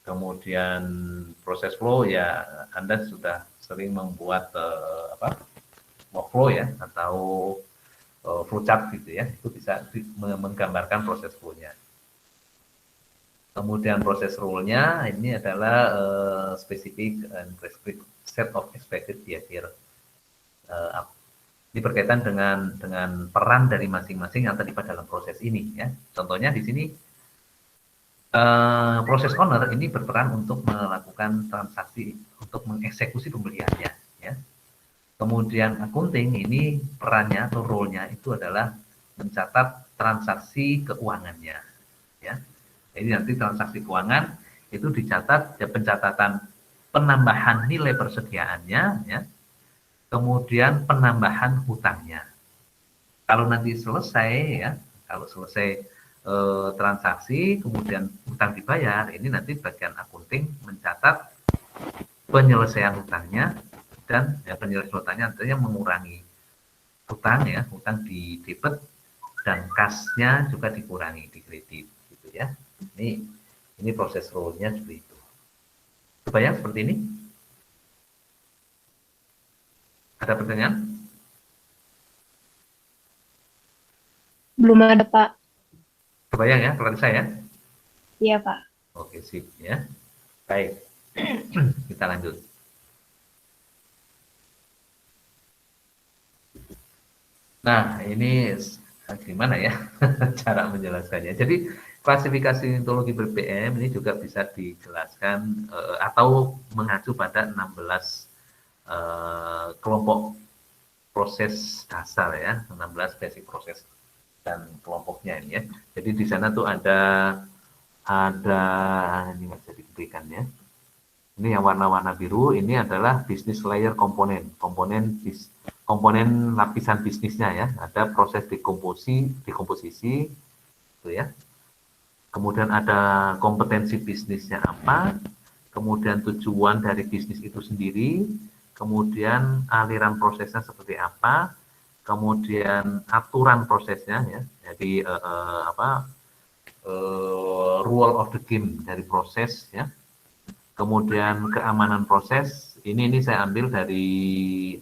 Kemudian proses flow ya Anda sudah sering membuat workflow ya atau flowchart gitu ya, itu bisa menggambarkan proses flow-nya. Kemudian proses rule-nya ini adalah specific and prescribed set of expected behavior. Ini berkaitan dengan peran dari masing-masing yang terlibat dalam proses ini ya. Contohnya di sini proses owner ini berperan untuk melakukan transaksi, untuk mengeksekusi pembeliannya ya. Kemudian accounting ini perannya atau role-nya itu adalah mencatat transaksi keuangannya ya. Jadi nanti transaksi keuangan itu dicatat ya, pencatatan penambahan nilai persediaannya ya. Kemudian penambahan hutangnya. Kalau nanti selesai ya, kalau selesai transaksi kemudian hutang dibayar, ini nanti bagian accounting mencatat penyelesaian hutangnya dan ya, penyelesaian hutangnya artinya mengurangi hutang ya, hutang di debit dan kasnya juga dikurangi di kredit gitu ya. Ini proses rule-nya seperti itu. Kebayang seperti ini? Ada pertanyaan? Belum ada, Pak. Kebayang ya, pelan saya? Iya, Pak. Oke, sip ya. Baik, kita lanjut. Nah, ini gimana ya cara menjelaskannya. Jadi, klasifikasi ontologi BPM ini juga bisa dijelaskan atau mengacu pada 16 kelompok proses dasar ya, 16 basic proses dan kelompoknya ini ya. Jadi di sana tuh ada ini nggak bisa diberikan ya. Ini yang warna-warna biru ini adalah business layer komponen lapisan bisnisnya ya. Ada proses dekomposisi itu ya. Kemudian ada kompetensi bisnisnya apa, kemudian tujuan dari bisnis itu sendiri, kemudian aliran prosesnya seperti apa, kemudian aturan prosesnya ya, jadi rule of the game dari proses ya, kemudian keamanan proses. Ini saya ambil dari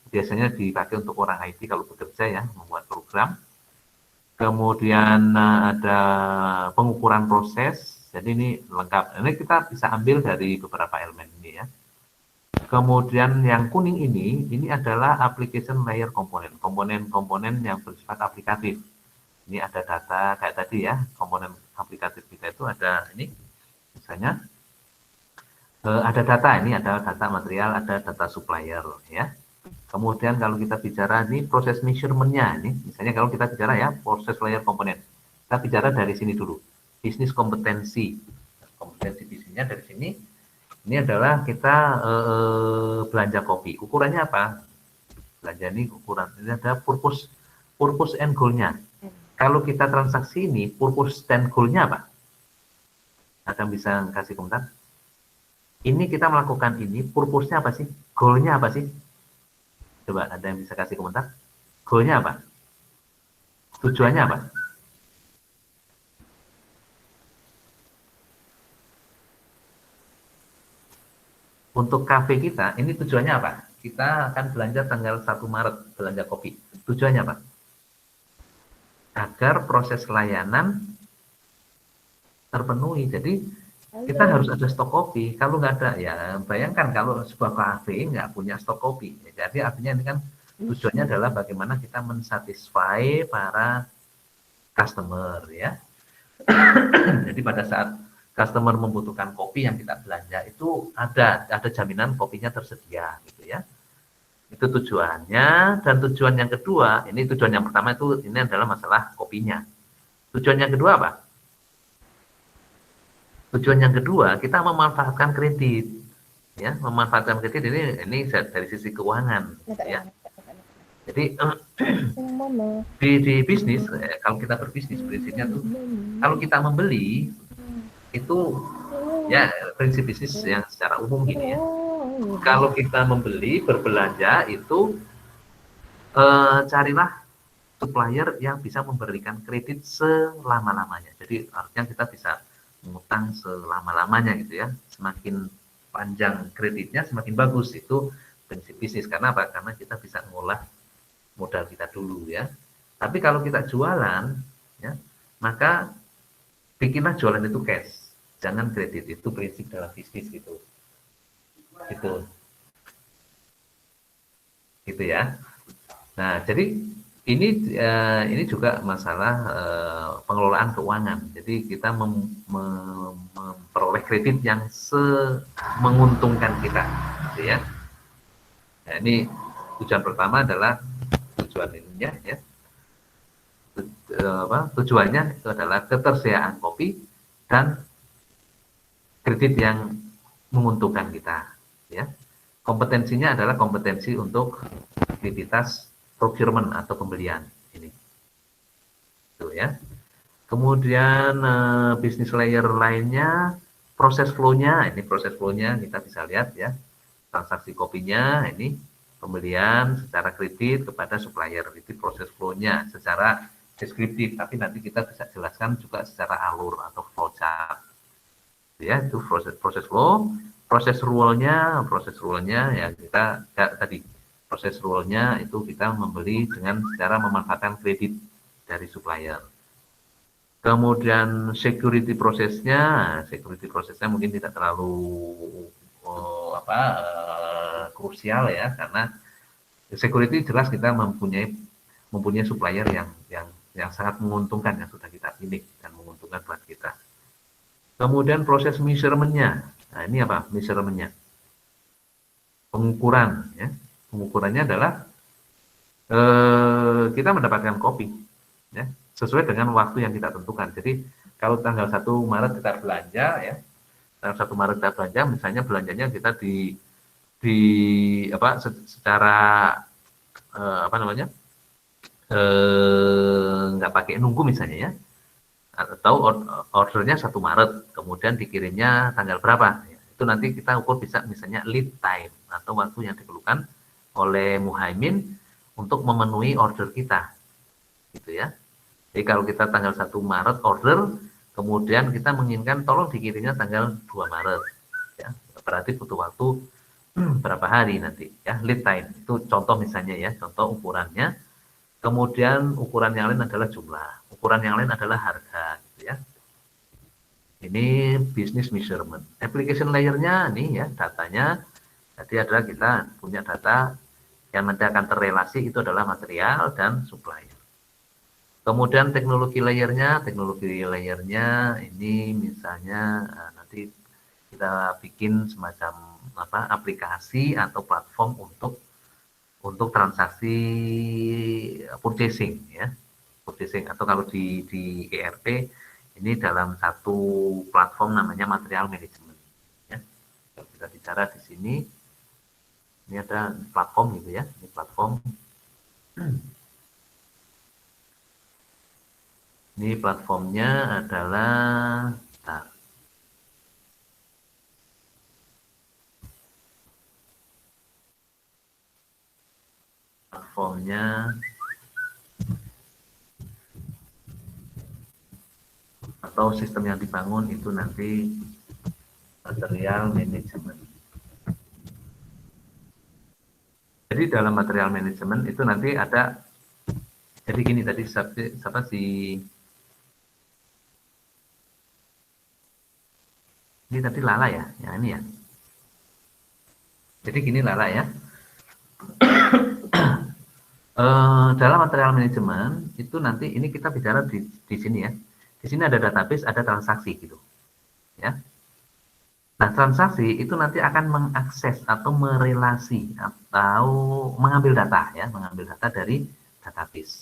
biasanya dipakai untuk orang IT kalau bekerja ya, membuat program. Kemudian ada pengukuran proses, jadi ini lengkap. Ini kita bisa ambil dari beberapa elemen ini ya. Kemudian yang kuning ini adalah application layer komponen yang bersifat aplikatif. Ini ada data kayak tadi ya, komponen aplikatif kita itu ada ini, misalnya ada data, ini ada data material, ada data supplier ya. Kemudian kalau kita bicara ini proses measurement-nya ini, misalnya kalau kita bicara ya proses layer komponen, kita bicara dari sini dulu, bisnis kompetensi bisnisnya dari sini. Ini adalah kita belanja kopi. Ukurannya apa? Belanja ini ukuran. Ini ada purpose and goal-nya. Kalau kita transaksi ini, purpose dan goal-nya apa? Ada yang bisa kasih komentar? Ini kita melakukan ini, purpose-nya apa sih? Goal-nya apa sih? Coba ada yang bisa kasih komentar? Goal-nya apa? Tujuannya apa? Untuk kafe kita, ini tujuannya apa? Kita akan belanja tanggal 1 Maret, belanja kopi. Tujuannya apa? Agar proses layanan terpenuhi. Jadi, kita harus ada stok kopi. Kalau nggak ada, ya bayangkan kalau sebuah kafe nggak punya stok kopi. Jadi, artinya ini kan tujuannya adalah bagaimana kita mensatisfy para customer, ya. Jadi, pada saat customer membutuhkan kopi yang kita belanja itu ada jaminan kopinya tersedia gitu ya. Itu tujuannya. Dan tujuan yang kedua, ini tujuan yang pertama itu ini adalah masalah kopinya. Tujuan yang kedua apa? Tujuan yang kedua kita memanfaatkan kredit ya, memanfaatkan kredit ini dari sisi keuangan ya. Jadi di bisnis kalau kita berbisnis prinsipnya tuh kalau kita membeli itu ya prinsip bisnis yang secara umum gini ya. kalau kita membeli, berbelanja itu carilah supplier yang bisa memberikan kredit selama-lamanya. Jadi artinya kita bisa mengutang selama-lamanya gitu ya. Semakin panjang kreditnya semakin bagus, itu prinsip bisnis. Karena apa? Karena kita bisa mengolah modal kita dulu ya. Tapi kalau kita jualan ya, maka bikinlah jualan itu cash, jangan kredit. Itu prinsip dalam bisnis gitu. Gitu ya. Nah, jadi ini juga masalah pengelolaan keuangan. Jadi kita memperoleh kredit yang menguntungkan kita, gitu ya. Nah, ini tujuan pertama adalah tujuan ininya ya. Tujuannya itu adalah ketersediaan kopi dan kredit yang menguntungkan kita, ya. Kompetensinya adalah kompetensi untuk aktivitas procurement atau pembelian ini, itu ya. Kemudian bisnis layer lainnya, proses flow-nya. Ini proses flow-nya kita bisa lihat ya, transaksi kopinya ini pembelian secara kredit kepada supplier, itu proses flow-nya secara deskriptif, tapi nanti kita bisa jelaskan juga secara alur atau flowchart ya. Itu proses flow. Proses rule-nya ya kita tadi proses rule-nya itu kita membeli dengan cara memanfaatkan kredit dari supplier. Kemudian security prosesnya mungkin tidak terlalu krusial ya, karena security jelas kita mempunyai supplier yang sangat menguntungkan, yang sudah kita pilih dan menguntungkan buat kita. Kemudian proses measurement-nya. Nah, ini apa measurement-nya? Pengukuran ya. Pengukurannya adalah kita mendapatkan kopi ya, sesuai dengan waktu yang kita tentukan. Jadi kalau tanggal 1 Maret kita belanja ya, tanggal 1 Maret kita belanja, misalnya belanjanya kita secara nggak pakai nunggu misalnya ya, atau ordernya 1 Maret kemudian dikirimnya tanggal berapa ya, itu nanti kita ukur bisa misalnya lead time atau waktu yang diperlukan oleh Muhaimin untuk memenuhi order kita gitu ya. Jadi kalau kita tanggal 1 Maret order, kemudian kita menginginkan tolong dikirimnya tanggal 2 Maret ya, berarti butuh waktu berapa hari nanti ya, lead time itu contoh misalnya ya, contoh ukurannya. Kemudian ukuran yang lain adalah jumlah, ukuran yang lain adalah harga gitu ya. Ini business measurement. Application layer-nya nih ya, datanya jadi adalah kita punya data yang nanti akan terrelasi, itu adalah material dan supplier. Kemudian teknologi layernya ini misalnya nanti kita bikin semacam aplikasi atau platform untuk transaksi purchasing ya, purchasing, atau kalau di ERP ini dalam satu platform namanya material management ya. Kalau kita bicara di sini ini ada platform gitu ya, ini platform. Ini platformnya adalah atau sistem yang dibangun itu nanti material management. Jadi dalam material management itu nanti ada, jadi gini tadi ini tadi Lala ya, yang ini ya. Jadi gini Lala ya. Dalam material manajemen itu nanti ini kita bicara di sini ya. Di sini ada database, ada transaksi gitu. Ya. Nah, transaksi itu nanti akan mengakses atau merelasi atau mengambil data ya, mengambil data dari database.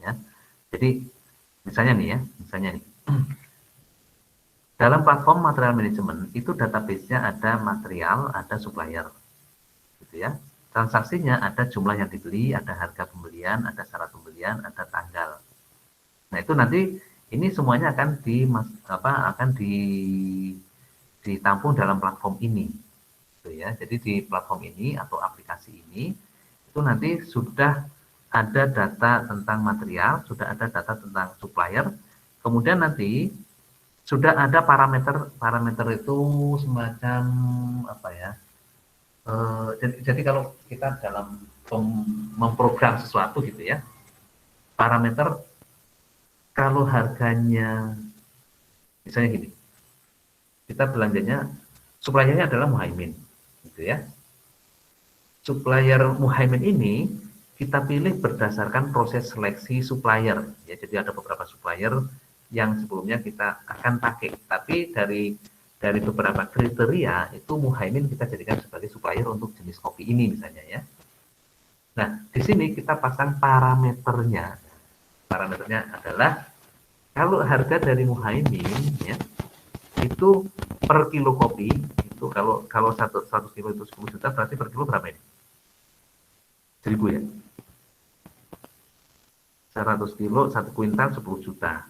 Ya. Jadi misalnya nih. Dalam platform material manajemen itu database-nya ada material, ada supplier. Gitu ya. Transaksinya ada jumlah yang dibeli, ada harga pembelian, ada syarat pembelian, ada tanggal. Nah, itu nanti ini semuanya akan ditampung dalam platform ini. Gitu ya. Jadi di platform ini atau aplikasi ini itu nanti sudah ada data tentang material, sudah ada data tentang supplier, kemudian nanti sudah ada parameter itu semacam apa ya? Jadi kalau kita dalam memprogram sesuatu gitu ya, parameter kalau harganya misalnya gini, kita belanjanya suppliernya adalah Muhaimin, gitu ya. Supplier Muhaimin ini kita pilih berdasarkan proses seleksi supplier, ya. Jadi ada beberapa supplier yang sebelumnya kita akan pakai, tapi dari beberapa kriteria itu Muhaimin kita jadikan sebagai supplier untuk jenis kopi ini misalnya ya. Nah, di sini kita pasang parameternya. Parameternya adalah kalau harga dari Muhaimin ya itu per kilo kopi itu kalau 100 kilo itu 10 juta berarti per kilo berapa ini? 1000 ya. 100 kilo 1 kuintal 10 juta.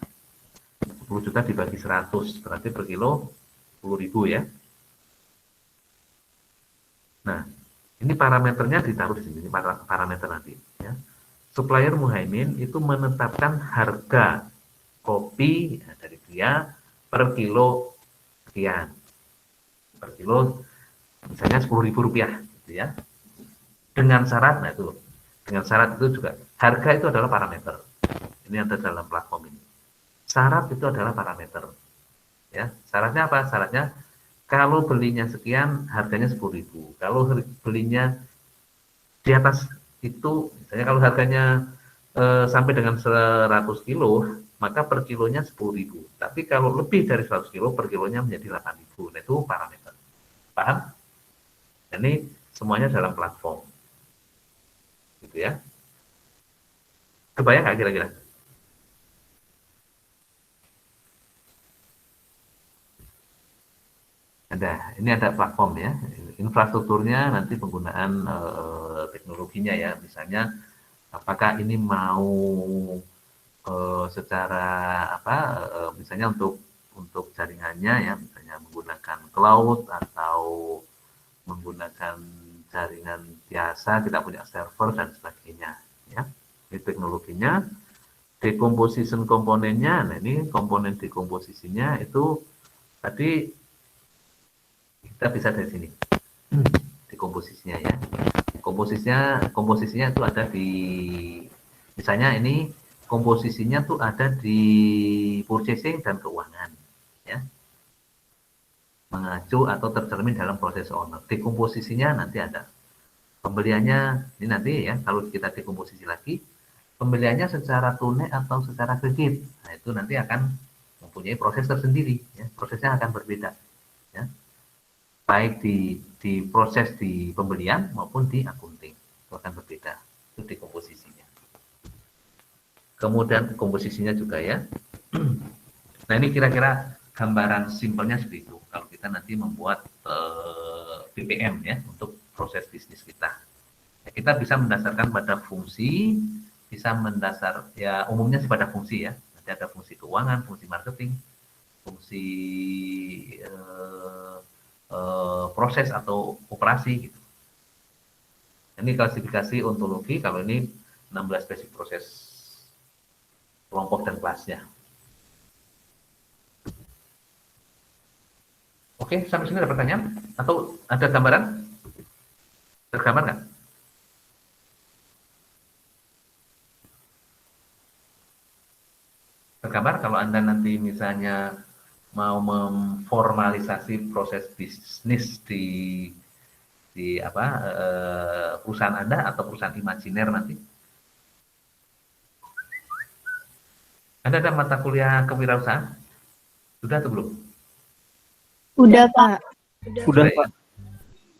10 juta dibagi 100 berarti per kilo 10.000 ya. Nah, ini parameternya ditaruh di sini, parameter nanti ya. Supplier Muhaimin itu menetapkan harga kopi dari dia per kilo sekian. Per kilo misalnya Rp10.000 gitu ya. Dengan syarat, nah itu dengan syarat itu juga harga itu adalah parameter. Ini ada dalam platform ini. Syarat itu adalah parameter. Ya, syaratnya apa? Syaratnya kalau belinya sekian, harganya 10.000. Kalau belinya di atas itu, misalnya kalau harganya sampai dengan 100 kilo, maka per kilonya 10.000. Tapi kalau lebih dari 100 kilo, per kilonya menjadi 8.000. Nah, itu parameter. Paham? Ini semuanya dalam platform. Gitu ya. Kebayang nggak kira-kira? Ini ada platform ya, infrastrukturnya nanti penggunaan teknologinya ya, misalnya apakah ini mau secara apa, misalnya untuk jaringannya ya, misalnya menggunakan cloud atau menggunakan jaringan biasa, kita punya server dan sebagainya ya. Ini teknologinya, decomposition komponennya, nah ini komponen decomposisinya itu tadi kita bisa dari sini di komposisinya ya. Komposisinya itu ada di misalnya ini komposisinya tuh ada di purchasing dan keuangan ya. Mengacu atau tercermin dalam proses owner. Dekomposisinya nanti ada. Pembeliannya ini nanti ya, kalau kita dekomposisi lagi, pembeliannya secara tunai atau secara kredit. Nah, itu nanti akan mempunyai proses tersendiri ya. Prosesnya akan berbeda ya. Baik di proses di pembelian maupun di akunting itu akan berbeda, itu dekomposisinya. Kemudian komposisinya juga ya. Nah ini kira-kira gambaran simpelnya seperti itu kalau kita nanti membuat BPM ya untuk proses bisnis kita. Ya, kita bisa mendasarkan pada fungsi, bisa mendasar ya umumnya sih pada fungsi ya. Nanti ada fungsi keuangan, fungsi marketing, fungsi proses atau operasi gitu. Ini klasifikasi ontologi, kalau ini 16 basic proses kelompok dan kelasnya. Oke, sampai sini ada pertanyaan? Atau ada gambaran? Tergambar nggak? Tergambar kalau Anda nanti misalnya mau memformalisasi proses bisnis di perusahaan Anda atau perusahaan imajiner nanti. Anda ada mata kuliah kewirausahaan? Sudah atau belum? Udah, Pak. Udah, ya?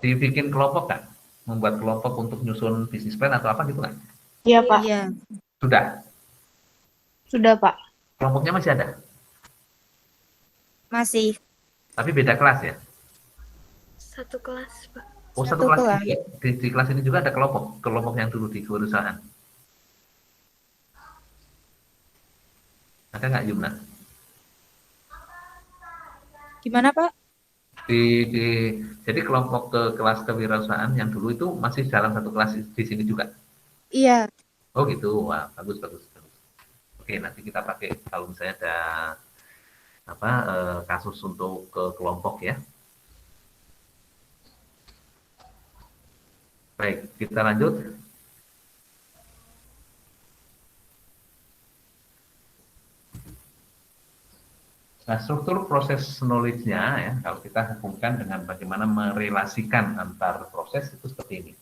Dibikin kelompok kan? Membuat kelompok untuk nyusun bisnis plan atau apa gitu kan? Iya, Pak. Iya, Sudah. Sudah, Pak. Kelompoknya masih ada? masih Tapi beda kelas ya? Satu kelas, Pak. Oh, Satu satu kelas. kelas. Di kelas ini juga ada kelompok yang dulu di kewirausahaan. Ada nggak Yumna? gimana Pak? Jadi kelompok ke kelas kewirausahaan yang dulu itu masih dalam satu kelas di sini juga. Iya. Oh gitu, wah bagus bagus bagus. Oke, nanti kita pakai kalau misalnya ada apa kasus untuk ke kelompok ya. Baik, kita lanjut. Nah, struktur proses knowledge-nya ya, kalau kita hubungkan dengan bagaimana merelasikan antar proses itu seperti ini.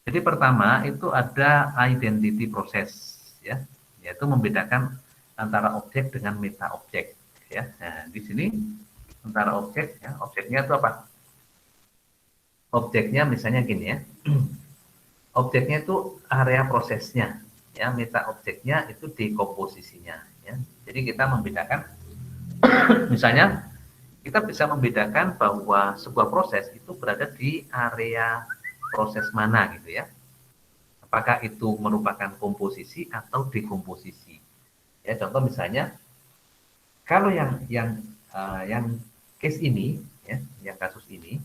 Jadi pertama itu ada identity proses ya, yaitu membedakan antara objek dengan meta objek ya. Nah, di sini antara objek ya, objeknya itu apa? Objeknya misalnya gini ya. Objeknya itu area prosesnya ya, meta objeknya itu dekomposisinya ya. Jadi kita membedakan misalnya kita bisa membedakan bahwa sebuah proses itu berada di area proses mana gitu ya. Apakah itu merupakan komposisi atau dekomposisi. Ya, contoh misalnya kalau yang case ini ya, yang kasus ini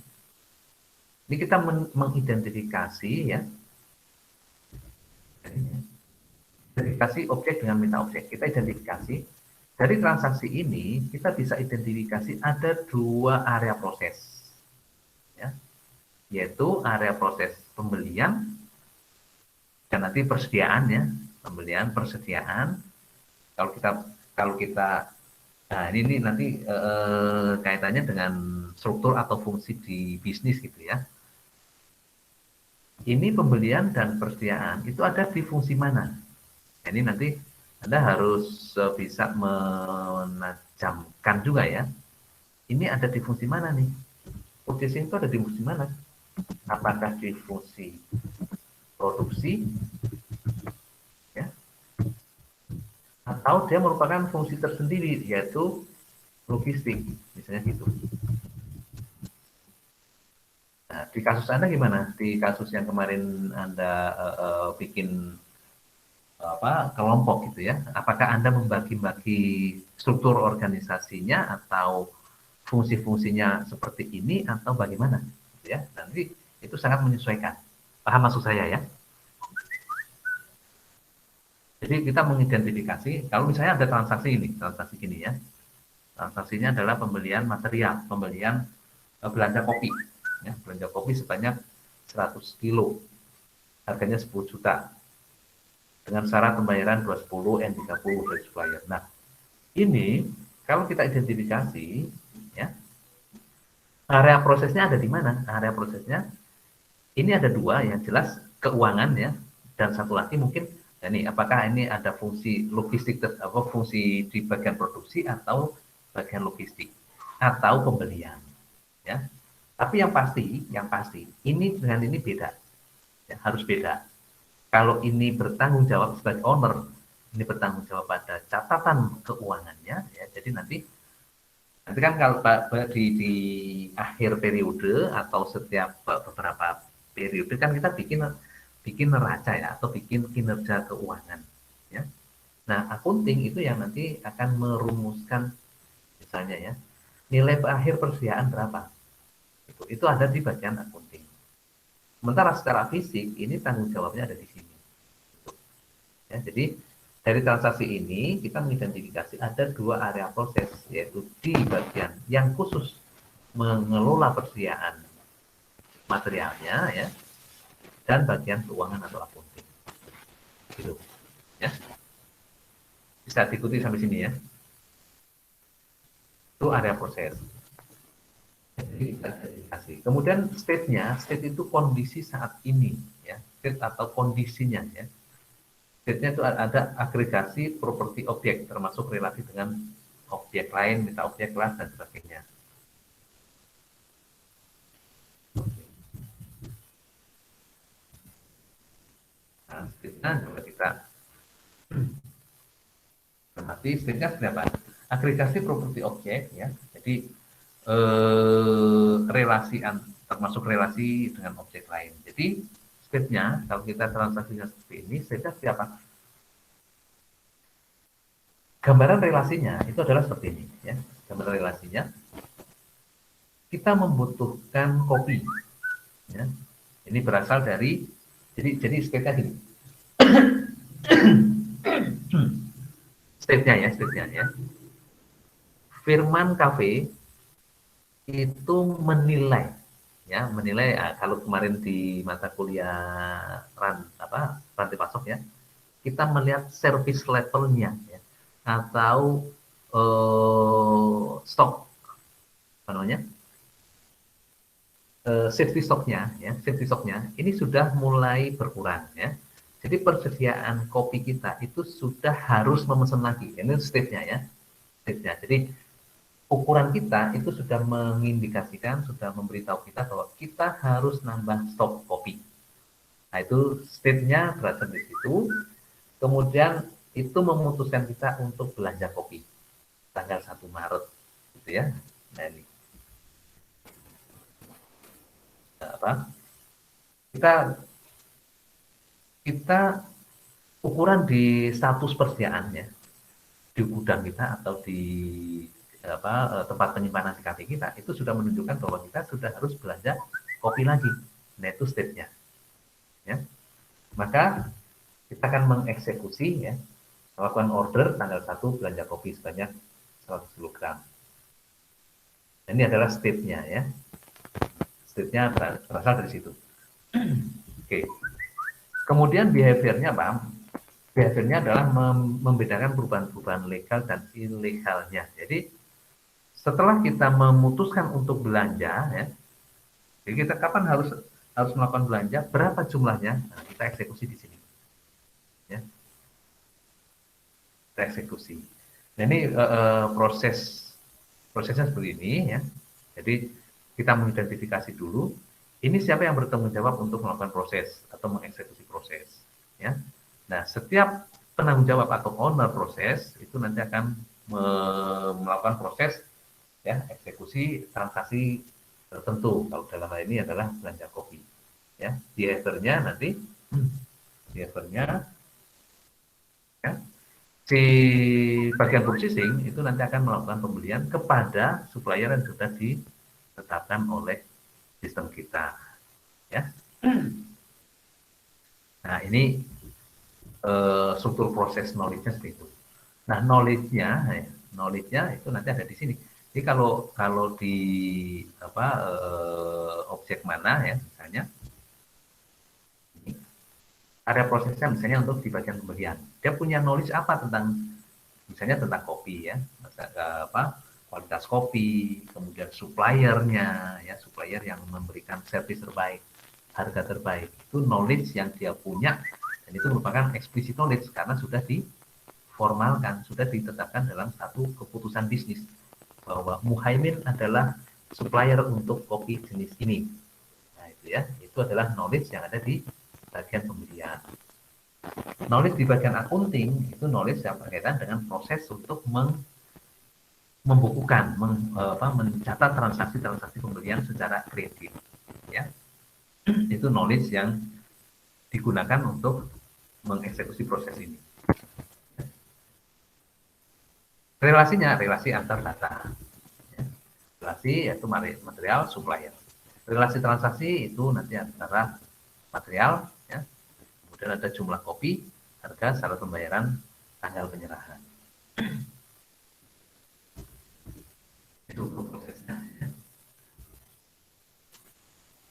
kita mengidentifikasi ya. Identifikasi objek dengan meta objek. Kita identifikasi dari transaksi ini kita bisa identifikasi ada dua area proses, ya, yaitu area proses pembelian dan nanti persediaan ya, pembelian persediaan. Kalau kita nah ini nanti kaitannya dengan struktur atau fungsi di bisnis gitu ya. Ini pembelian dan persediaan itu ada di fungsi mana? Ini nanti Anda harus bisa menajamkan juga ya. Ini ada di fungsi mana nih? Purchasing itu ada di fungsi mana? Apakah di fungsi produksi? Ya. Atau dia merupakan fungsi tersendiri, yaitu logistik, misalnya gitu. Nah, di kasus Anda gimana? Di kasus yang kemarin Anda bikin kelompok gitu ya, apakah Anda membagi-bagi struktur organisasinya atau fungsi-fungsinya seperti ini atau bagaimana gitu ya. Nanti itu sangat menyesuaikan, paham maksud saya ya. Jadi kita mengidentifikasi kalau misalnya ada transaksi gini ya, transaksinya adalah pembelian material, pembelian belanja kopi ya, belanja kopi sebanyak 100 kilo, harganya 10 juta dengan syarat pembayaran 210 N30 dari supplier. Nah, ini kalau kita identifikasi ya, area prosesnya ada di mana? Area prosesnya ini ada dua yang jelas, keuangan ya, dan satu lagi mungkin ini apakah ini ada fungsi logistik atau fungsi di bagian produksi atau bagian logistik atau pembelian ya. Tapi yang pasti ini dengan ini beda. Ya, harus beda. Kalau ini bertanggung jawab sebagai owner, ini bertanggung jawab pada catatan keuangannya, ya. Jadi nanti kan kalau di akhir periode atau setiap beberapa periode kan kita bikin neraca ya, atau bikin kinerja keuangan, ya. Nah, akunting itu yang nanti akan merumuskan misalnya ya, nilai akhir persediaan berapa. Itu ada di bagian akunting. Sementara secara fisik ini tanggung jawabnya ada di sini. Ya, jadi dari transaksi ini kita mengidentifikasi ada dua area proses, yaitu di bagian yang khusus mengelola persediaan materialnya ya, dan bagian keuangan atau akunting. Gitu. Ya. Bisa diikuti sampai sini ya. Itu area proses. Kemudian state itu kondisi saat ini ya, state atau kondisinya ya. State-nya itu ada agregasi properti objek termasuk relasi dengan objek lain, meta objek kelas dan sebagainya. Nah, state-nya coba kita berarti state-nya seperti apa? Agregasi properti objek ya. Jadi relasi termasuk relasi dengan objek lain. Jadi state-nya kalau kita transaksinya seperti ini, state-nya seperti apa? Gambaran relasinya itu adalah seperti ini ya. Gambaran relasinya kita membutuhkan kopi. Ya. Ini berasal dari, jadi state-nya gini. State-nya ya. Firman Cafe itu menilai, kalau kemarin di mata kuliah rantai pasok ya, kita melihat service levelnya ya, atau stok apa namanya, safety stocknya ini sudah mulai berkurang ya. Jadi persediaan kopi kita itu sudah harus memesan lagi. Ini state-nya ya, state-nya. Jadi ukuran kita itu sudah mengindikasikan, sudah memberitahu kita bahwa kita harus nambah stok kopi. Nah itu state-nya berasal dari situ. Kemudian itu memutuskan kita untuk belanja kopi tanggal 1 Maret, gitu ya. Nah ini kita ukuran di status persediaannya di gudang kita atau di tempat penyimpanan CKT kita itu sudah menunjukkan bahwa kita sudah harus belanja kopi lagi. Nah itu state-nya ya. Maka kita akan mengeksekusi ya, melakukan order tanggal 1 belanja kopi sebanyak 110 gram. Ini adalah state-nya ya. State-nya berasal dari situ. Oke. Kemudian behavior-nya apa? Behavior-nya adalah membedakan perubahan-perubahan legal dan ilegalnya. Jadi setelah kita memutuskan untuk belanja ya, jadi kita kapan harus melakukan belanja, berapa jumlahnya, nah, kita eksekusi di sini. Ya. Kita eksekusi. Nah ini prosesnya seperti ini ya. Jadi kita mengidentifikasi dulu ini siapa yang bertanggung jawab untuk melakukan proses atau mengeksekusi proses ya. Nah setiap penanggung jawab atau owner proses itu nanti akan melakukan proses ya, eksekusi transaksi tertentu. Kalau dalam hal ini adalah belanja kopi ya. Behavior-nya nanti ya, si bagian processing itu nanti akan melakukan pembelian kepada supplier yang sudah ditetapkan oleh sistem kita ya. Nah ini struktur proses knowledge-nya seperti itu. Nah knowledge-nya itu nanti ada di sini. Jadi kalau di objek mana ya misalnya area prosesnya misalnya untuk di bagian pembelian, dia punya knowledge apa tentang misalnya tentang kopi ya, kualitas kopi, kemudian suppliernya ya, supplier yang memberikan servis terbaik, harga terbaik, itu knowledge yang dia punya dan itu merupakan explicit knowledge karena sudah diformalkan, sudah ditetapkan dalam satu keputusan bisnis bahwa Muhaimin adalah supplier untuk kopi jenis ini. Nah itu ya, itu adalah knowledge yang ada di bagian pembelian. Knowledge di bagian accounting itu knowledge yang berkaitan dengan proses untuk membukukan, mencatat transaksi pembelian secara kredit. Ya, itu knowledge yang digunakan untuk mengeksekusi proses ini. Relasinya, relasi antar data. Ya. Relasi yaitu material supplier. Relasi transaksi itu nanti antara material, ya. Kemudian ada jumlah kopi, harga, syarat pembayaran, tanggal penyerahan. Itu prosesnya. Ya.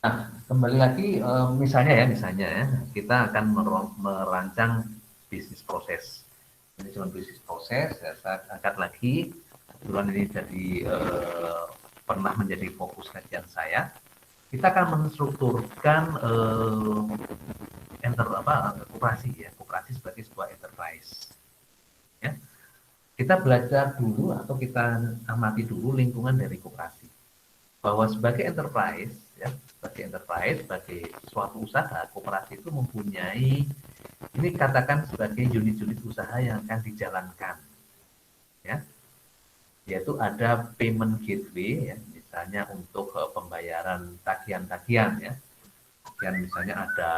Nah, kembali lagi misalnya ya, kita akan merancang bisnis proses. Manajemen bisnis proses, saya angkat lagi. Kebetulan ini jadi pernah menjadi fokus kajian saya. Kita akan menstrukturkan koperasi sebagai sebuah enterprise. Ya. Kita belajar dulu atau kita amati dulu lingkungan dari koperasi. Bahwa sebagai enterprise, sebagai suatu usaha, koperasi itu mempunyai, ini katakan sebagai unit-unit usaha yang akan dijalankan, ya, yaitu ada payment gateway, ya, misalnya untuk pembayaran tagihan-tagihan, ya, dan misalnya ada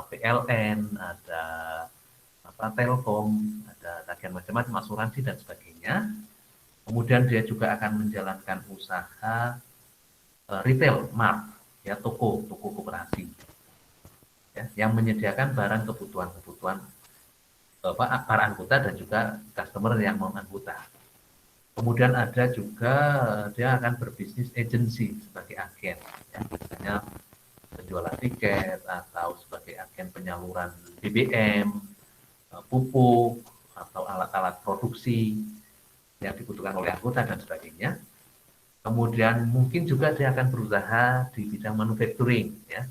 PLN, ada Telkom, ada tagihan macam-macam, asuransi dan sebagainya. Kemudian dia juga akan menjalankan usaha retail mart, ya toko koperasi, ya, yang menyediakan barang kebutuhan para anggota dan juga customer yang mau anggota. Kemudian ada juga dia akan berbisnis agency sebagai agen, ya, misalnya penjualan tiket atau sebagai agen penyaluran BBM, pupuk atau alat-alat produksi yang dibutuhkan oleh anggota dan sebagainya. Kemudian mungkin juga dia akan berusaha di bidang manufacturing, ya,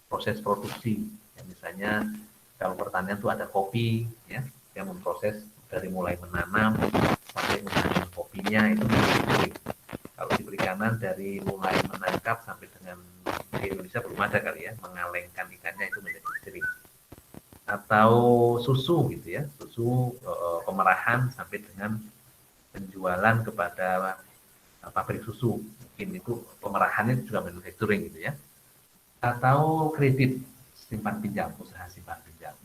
proses produksi. Ya, misalnya kalau pertanian itu ada kopi, ya, yang memproses dari mulai menanam sampai menghasilkan kopinya itu manufacturing. Kalau di perikanan dari mulai menangkap sampai dengan di Indonesia belum ada kali ya, mengalengkan ikannya itu manufacturing. Atau susu gitu ya, susu pemerahan sampai dengan penjualan kepada pabrik susu, mungkin itu pemerahannya juga manufacturing gitu ya. Atau kredit simpan pinjam, usaha simpan pinjam.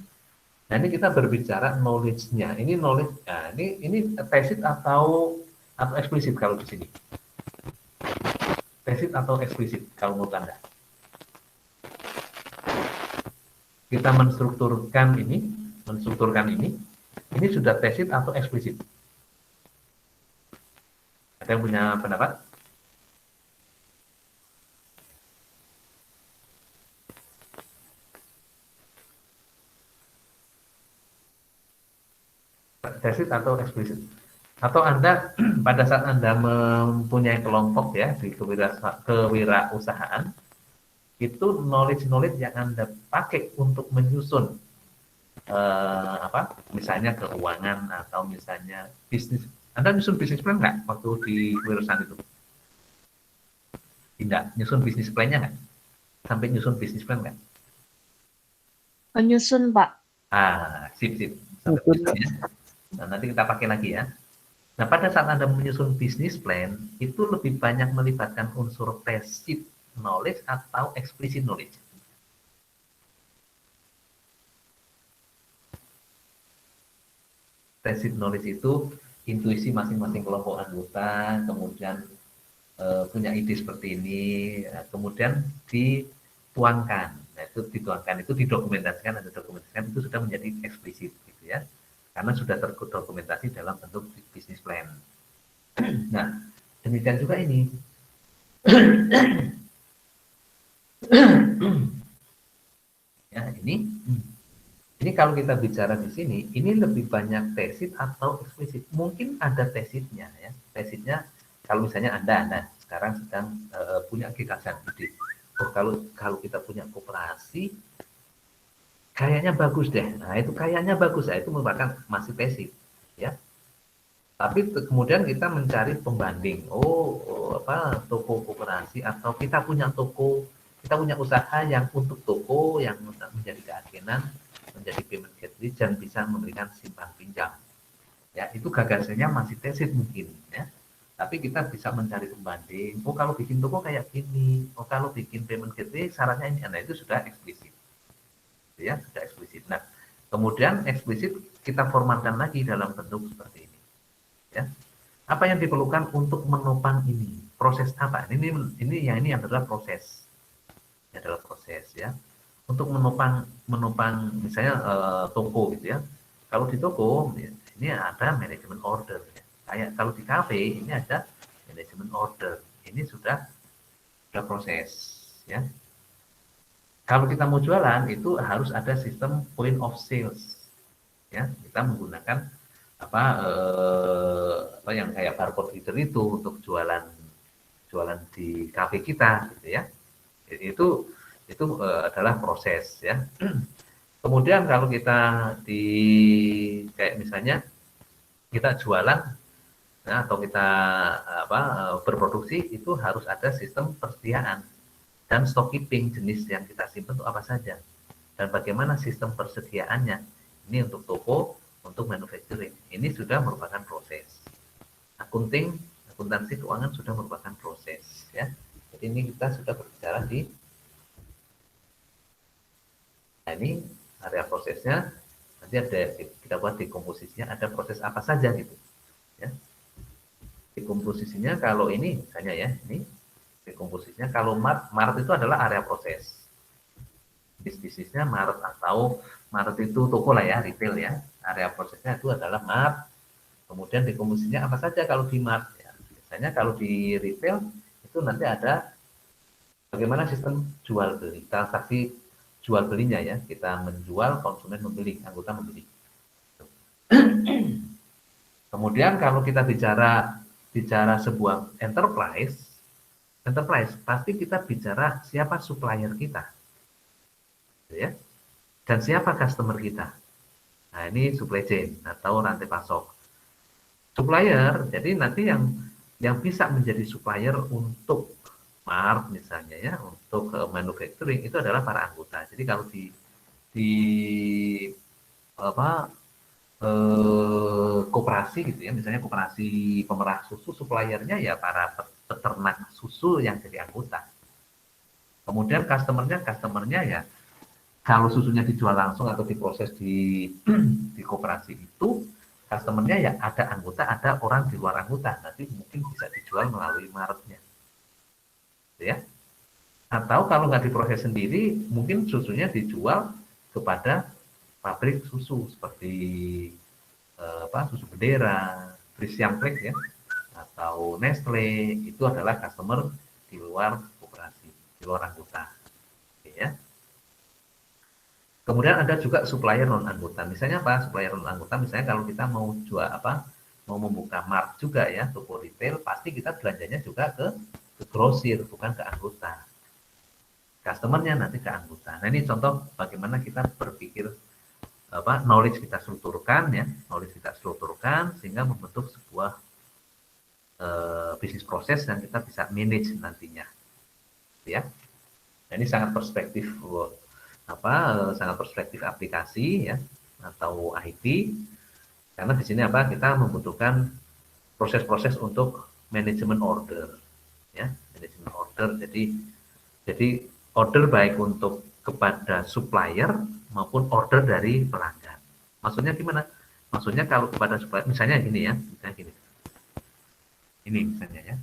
Nah ini kita berbicara knowledge-nya. Ini knowledge, nah, ini tacit atau eksplisit kalau di sini. Tacit atau eksplisit kalau menurut Anda? Kita menstrukturkan ini sudah tacit atau eksplisit? Ada yang punya pendapat? Tacit atau eksplisit? Atau Anda pada saat Anda mempunyai kelompok ya di kewirausahaan, itu knowledge yang Anda pakai untuk menyusun misalnya keuangan atau misalnya bisnis. Anda nyusun bisnis plan nggak waktu di kewirausahaan itu? Tidak, nyusun bisnis plan-nya nggak? Sampai nyusun bisnis plan nggak? Menyusun, Pak. Sip. Nah, nanti kita pakai lagi ya. Nah, pada saat Anda menyusun bisnis plan, itu lebih banyak melibatkan unsur tacit knowledge atau explicit knowledge. Tacit knowledge itu intuisi masing-masing kelompok anggota, kemudian punya ide seperti ini, kemudian dituangkan. Nah, itu dituangkan, itu didokumentasikan, itu sudah menjadi eksplisit, gitu ya. Karena sudah terdokumentasi dalam bentuk bisnis plan. Nah, demikian juga ini. Ya, ini kalau kita bicara di sini, ini lebih banyak tacit atau eksplisit. Mungkin ada tacitnya ya. Tacitnya kalau misalnya Anda sekarang sedang punya gagasan ide. Oh, kalau kita punya koperasi kayaknya bagus deh. Nah, itu kayaknya bagus. Nah, itu merupakan masih tacit ya. Tapi kemudian kita mencari pembanding. Toko koperasi atau kita punya usaha yang untuk toko yang menjadi keagenan, menjadi payment gateway dan bisa memberikan simpan pinjam. Ya, itu gagasannya masih tacit mungkin ya. Tapi kita bisa mencari pembanding. Oh, kalau bikin toko kayak gini. Oh, kalau bikin payment gateway syaratnya ini. Nah, itu sudah eksplisit. Ya, sudah eksplisit. Nah, kemudian eksplisit kita formatkan lagi dalam bentuk seperti ini. Ya. Apa yang diperlukan untuk menopang ini? Proses apa? Ini adalah proses. Ini adalah proses ya. Untuk menopang misalnya toko gitu ya. Kalau di toko ini ada manajemen order ya. Kayak kalau di kafe ini ada manajemen order. Ini sudah proses ya. Kalau kita mau jualan itu harus ada sistem point of sales. Ya, kita menggunakan yang kayak barcode reader itu untuk jualan di kafe kita gitu ya. Itu adalah proses ya. Kemudian kalau kita kayak misalnya kita jualan atau kita berproduksi itu harus ada sistem persediaan dan stock keeping jenis yang kita simpan itu apa saja dan bagaimana sistem persediaannya. Ini untuk toko, untuk manufacturing. Ini sudah merupakan proses. Akuntansi keuangan sudah merupakan proses ya. Jadi ini kita sudah berbicara di ini area prosesnya. Nanti ada kita buat dekomposisinya, ada proses apa saja gitu ya. Dekomposisinya kalau ini misalnya ya, ini Komposisinya kalau Mart itu adalah area proses. Bisnisnya Mart atau Mart itu toko lah ya, retail ya. Area prosesnya itu adalah Mart. Kemudian dekomposisinya apa saja kalau di Mart ya. Biasanya kalau di retail itu nanti ada bagaimana sistem jual beli, transaksi jual belinya ya. Kita menjual, konsumen membeli, anggota membeli. Kemudian kalau kita bicara sebuah enterprise pasti kita bicara siapa supplier kita, ya, dan siapa customer kita. Nah ini supply chain atau rantai pasok. Supplier, jadi nanti yang bisa menjadi supplier untuk Mart misalnya ya, untuk manufacturing itu adalah para anggota. Jadi kalau di apa koperasi gitu ya, misalnya koperasi pemerah susu, suppliernya ya para peternak susu yang jadi anggota. Kemudian customernya ya kalau susunya dijual langsung atau diproses di koperasi itu, customernya ya ada anggota, ada orang di luar anggota, nanti mungkin bisa dijual melalui Maretnya, ya. Atau kalau nggak diproses sendiri, mungkin susunya dijual kepada pabrik susu seperti susu bendera, Friesian-Fresh ya, atau Nestle, itu adalah customer di luar koperasi, di luar anggota, ya. Kemudian ada juga supplier non anggota. Misalnya apa? Supplier non anggota, misalnya kalau kita mau jual mau membuka Mart juga ya, toko retail, pasti kita belanjanya juga ke grosir, bukan ke anggota. Customernya nanti ke anggota. Nah ini contoh bagaimana kita berpikir knowledge kita strukturkan ya, sehingga membentuk sebuah bisnis proses yang kita bisa manage nantinya, ya. Nah, ini sangat perspektif aplikasi ya atau IT, karena di sini kita membutuhkan proses-proses untuk manajemen order, ya, manajemen order. Jadi order baik untuk kepada supplier maupun order dari pelanggan. Maksudnya gimana? Maksudnya kalau kepada supplier, misalnya gini ya, ini misalnya ya,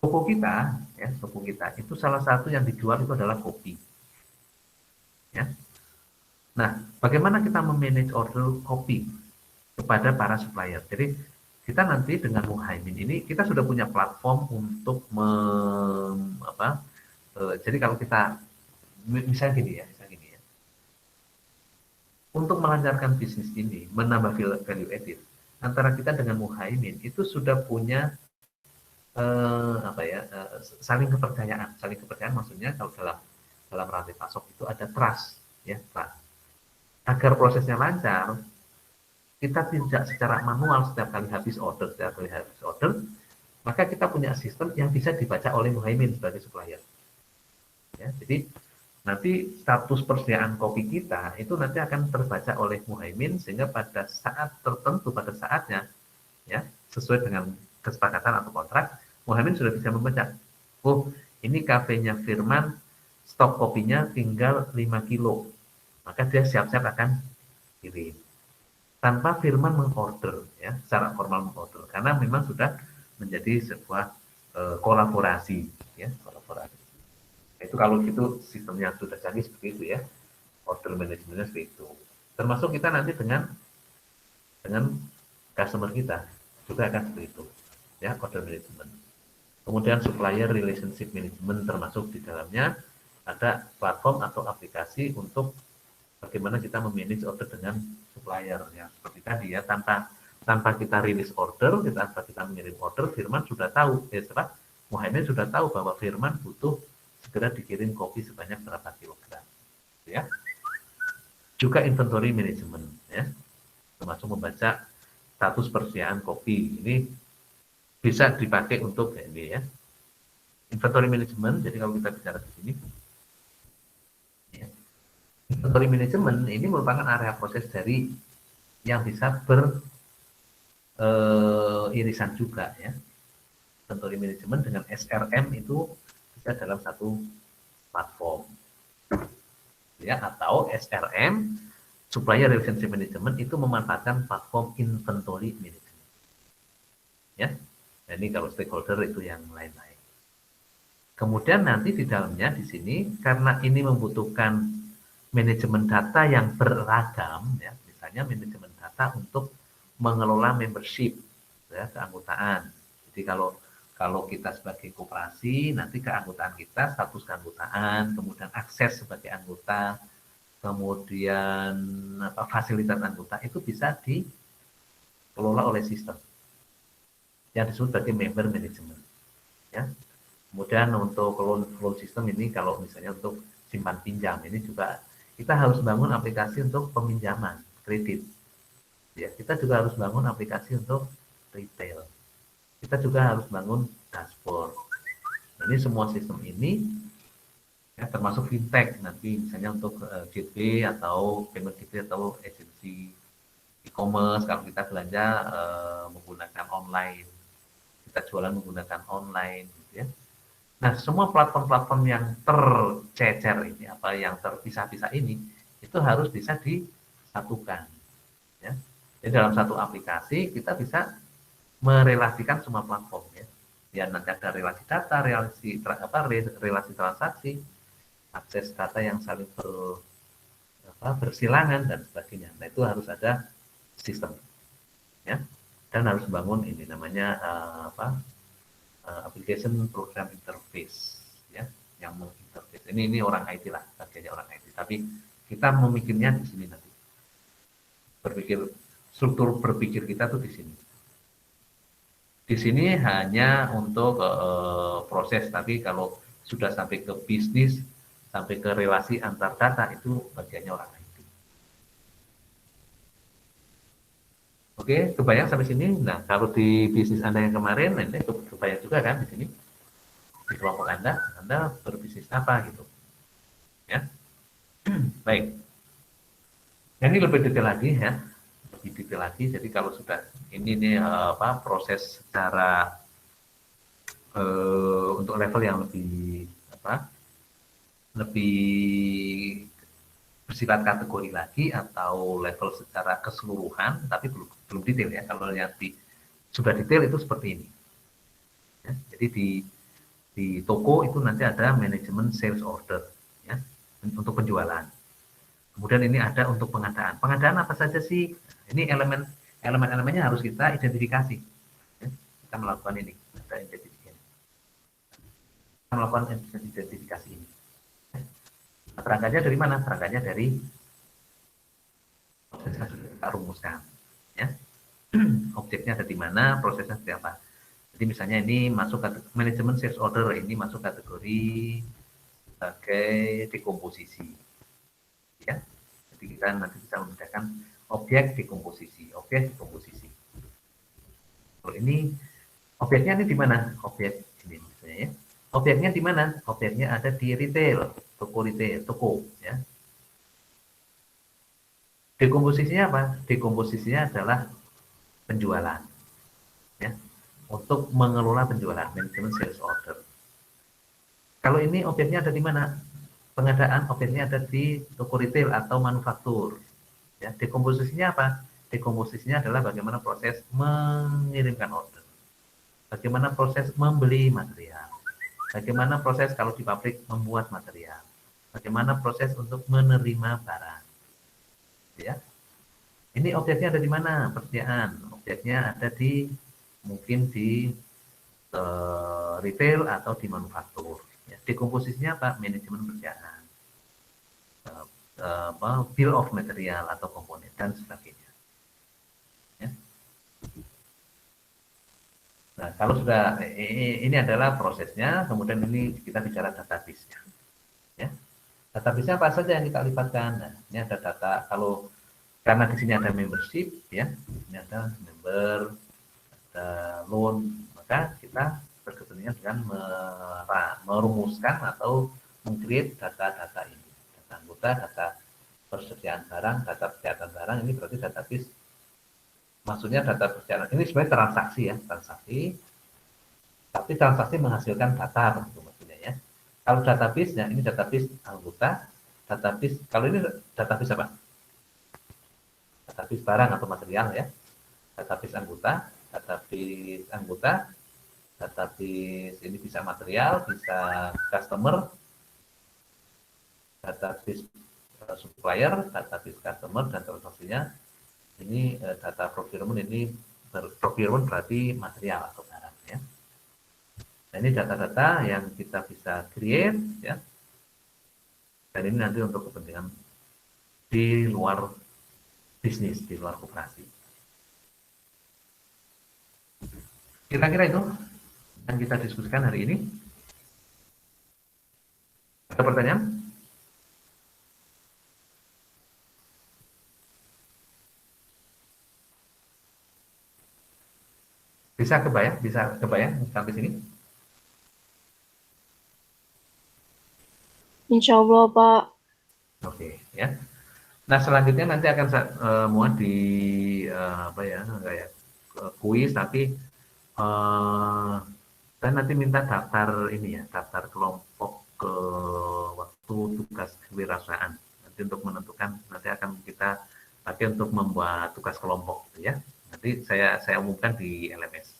toko kita itu salah satu yang dijual itu adalah kopi, ya. Nah, bagaimana kita memanage order kopi kepada para supplier? Jadi kita nanti dengan Muhaimin ini kita sudah punya platform untuk jadi kalau kita misalnya gini ya, untuk melancarkan bisnis ini, menambah value added, antara kita dengan Muhaimin itu sudah punya saling kepercayaan. Saling kepercayaan maksudnya kalau dalam rantai pasok itu ada trust, ya, trust. Agar prosesnya lancar, kita tidak secara manual setiap kali habis order, maka kita punya sistem yang bisa dibaca oleh Muhaimin sebagai supplier. Ya, jadi nanti status persediaan kopi kita itu nanti akan terbaca oleh Muhaimin, sehingga pada saat tertentu, pada saatnya ya sesuai dengan kesepakatan atau kontrak, Muhaimin sudah bisa membaca, oh ini kafenya Firman stok kopinya tinggal 5 kilo, maka dia siap-siap akan kirim tanpa Firman mengorder ya, secara formal mengorder, karena memang sudah menjadi sebuah kolaborasi ya, kolaborasi. Itu kalau gitu sistemnya sudah canggih seperti itu ya, order manajemennya seperti itu. Termasuk kita nanti dengan customer kita juga akan seperti itu ya, order management. Kemudian supplier relationship management, termasuk di dalamnya ada platform atau aplikasi untuk bagaimana kita memanage order dengan supplier ya, seperti tadi ya, tanpa kita rilis order, tanpa kita mengirim order, Firman sudah tahu Muhaimin sudah tahu bahwa Firman butuh segera dikirim kopi sebanyak berapa kilogram, ya. Juga inventory management, ya, termasuk membaca status persediaan kopi. Ini bisa dipakai untuk ini ya, inventory management. Jadi kalau kita bicara di sini, ya, inventory management ini merupakan area proses dari yang bisa irisan juga ya. Inventory management dengan SRM itu dalam satu platform ya, atau SRM supplier relationship management itu memanfaatkan platform inventory management ya. Nah, ini kalau stakeholder itu yang lain-lain Kemudian nanti di dalamnya di sini karena ini membutuhkan manajemen data yang beragam, ya, misalnya manajemen data untuk mengelola membership, ya, keanggotaan. Jadi kalau kita sebagai koperasi, nanti keanggotaan kita, status keanggotaan, kemudian akses sebagai anggota, kemudian fasilitas anggota itu bisa dikelola oleh sistem yang disebut sebagai member management. Ya. Kemudian untuk loan system ini kalau misalnya untuk simpan pinjam ini juga kita harus bangun aplikasi untuk peminjaman kredit. Ya, kita juga harus bangun aplikasi untuk retail. Kita juga harus bangun dashboard. Jadi semua sistem ini ya, termasuk fintech nanti misalnya untuk GP atau payment gateway atau agensi e-commerce kalau kita belanja menggunakan online, kita jualan menggunakan online, gitu ya. Nah, semua platform-platform yang tercecer ini, apa yang terpisah-pisah ini, itu harus bisa disatukan. Ya. Jadi dalam satu aplikasi kita bisa merelasikan semua platform. Ya, ya nanti ada relasi data, relasi transaksi, akses data yang saling bersilangan dan sebagainya. Nah, itu harus ada sistem. Ya, dan harus bangun ini namanya application program interface, ya, yang menginterface. Ini orang IT lah, bagiannya orang IT. Tapi kita memikirnya di sini nanti. Struktur berpikir kita tuh di sini. Di sini hanya untuk proses, tapi kalau sudah sampai ke bisnis, sampai ke relasi antar data itu bagiannya orang IT. Oke, kebayang sampai sini. Nah, kalau di bisnis Anda yang kemarin, nanti kebayang juga kan di sini di kelompok Anda berbisnis apa gitu, ya. Baik. Nah, ini lebih detail lagi ya, lebih detail lagi. Jadi kalau sudah ini nih proses secara untuk level yang lebih bersifat kategori lagi atau level secara keseluruhan, tapi belum detail ya. Kalau yang sudah detail itu seperti ini. Ya, jadi di toko itu nanti ada manajemen sales order, ya, untuk penjualan. Kemudian ini ada untuk pengadaan. Pengadaan apa saja sih? Ini elemen-elemennya harus kita identifikasi. Ya, kita melakukan ini, ada identifikasi. Kita melakukan identifikasi ini. Perangkatnya dari mana? Perangkatnya dari prosesnya sudah kita rumuskan. Ya. Objeknya ada di mana, prosesnya seperti apa. Jadi misalnya ini masuk kategori manajemen sales order, ini masuk kategori sebagai dekomposisi. Ya. Jadi kita nanti bisa membedakan objek dekomposisi. Kalau ini objeknya ini di mana? Objek ini misalnya ya. Objeknya di mana? Objeknya ada di retail, toko, ya. Dekomposisinya apa? Dekomposisinya adalah penjualan, ya. Untuk mengelola penjualan, manajemen sales order. Kalau ini objeknya ada di mana? Pengadaan objeknya ada di toko retail atau manufaktur. Ya, dekomposisinya apa? Dekomposisinya adalah bagaimana proses mengirimkan order, bagaimana proses membeli material, bagaimana proses kalau di pabrik membuat material, bagaimana proses untuk menerima barang. Ya. Ini objeknya ada di mana? Persediaan. Objeknya ada di mungkin di retail atau di manufaktur. Ya. Dekomposisinya apa? Manajemen persediaan, bill of material atau komponen dan sebagainya. Ya. Nah, kalau sudah ini adalah prosesnya, kemudian ini kita bicara database-nya. Ya. Database-nya apa saja yang kita libatkan? Nah, ini ada data, kalau karena di sini ada membership, ya, ini ada member, ada loan, maka kita berkepentingan dengan merumuskan atau meng-create data-data ini, data anggota, data persediaan barang, data persediaan barang, ini berarti database. Maksudnya data persediaan ini sebenarnya transaksi ya, tapi transaksi menghasilkan data begitu maksudnya ya. Kalau database-nya ini database anggota, database, kalau ini database apa? Database barang atau material ya, database anggota, Database ini bisa material, bisa customer, database supplier, database customer, dan transaksinya. Ini data procurement, ini procurement berarti material atau barang ya. Nah, ini data-data yang kita bisa create ya. Dan ini nanti untuk kepentingan di luar bisnis, di luar koperasi. Kira-kira itu yang kita diskusikan hari ini. Ada pertanyaan? Bisa kebayang sampai sini? Insya Allah, Pak. Oke, ya. Nah, selanjutnya nanti akan muat di apa ya, kayak kuis, tapi saya nanti minta daftar ini ya, daftar kelompok ke waktu tugas kewirausahaan. Nanti untuk menentukan, nanti akan kita pakai untuk membuat tugas kelompok, gitu ya. Nanti saya umumkan di LMS.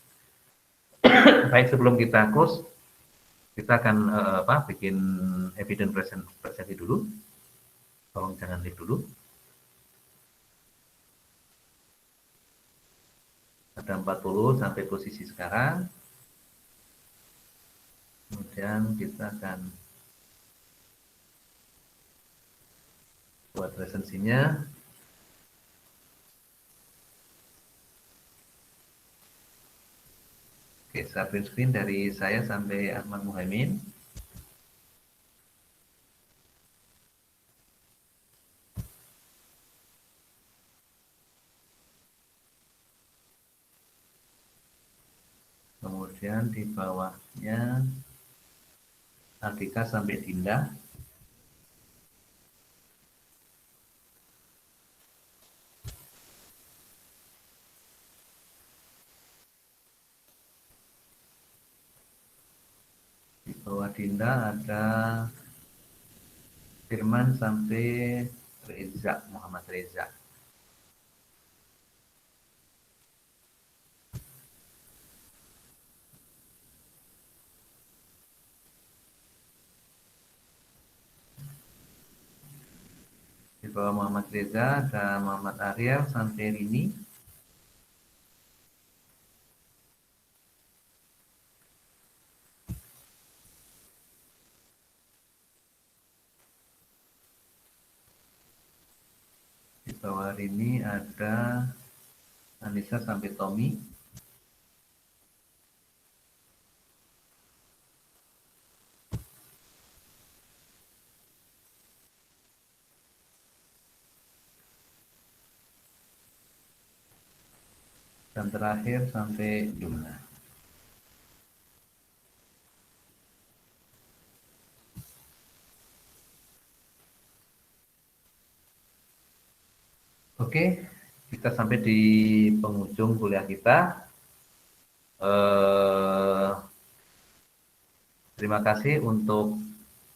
Baik, sebelum kita close, kita akan bikin evidence presentasi dulu. Tolong jangan live dulu. Ada 40 sampai posisi sekarang. Kemudian kita akan buat resensinya. Oke, saya print screen dari saya sampai Ahmad Muhaimin. Kemudian di bawahnya Adika sampai Dinda. Di bawah Dinda ada Firman sampai Reza, Muhammad Reza. Di bawah Muhammad Reza ada Muhammad Ariel sampai Rini. Di bawah Rini ada Anissa sampai Tommy. Dan terakhir sampai Yumna. Oke, kita sampai di penghujung kuliah kita. Terima kasih untuk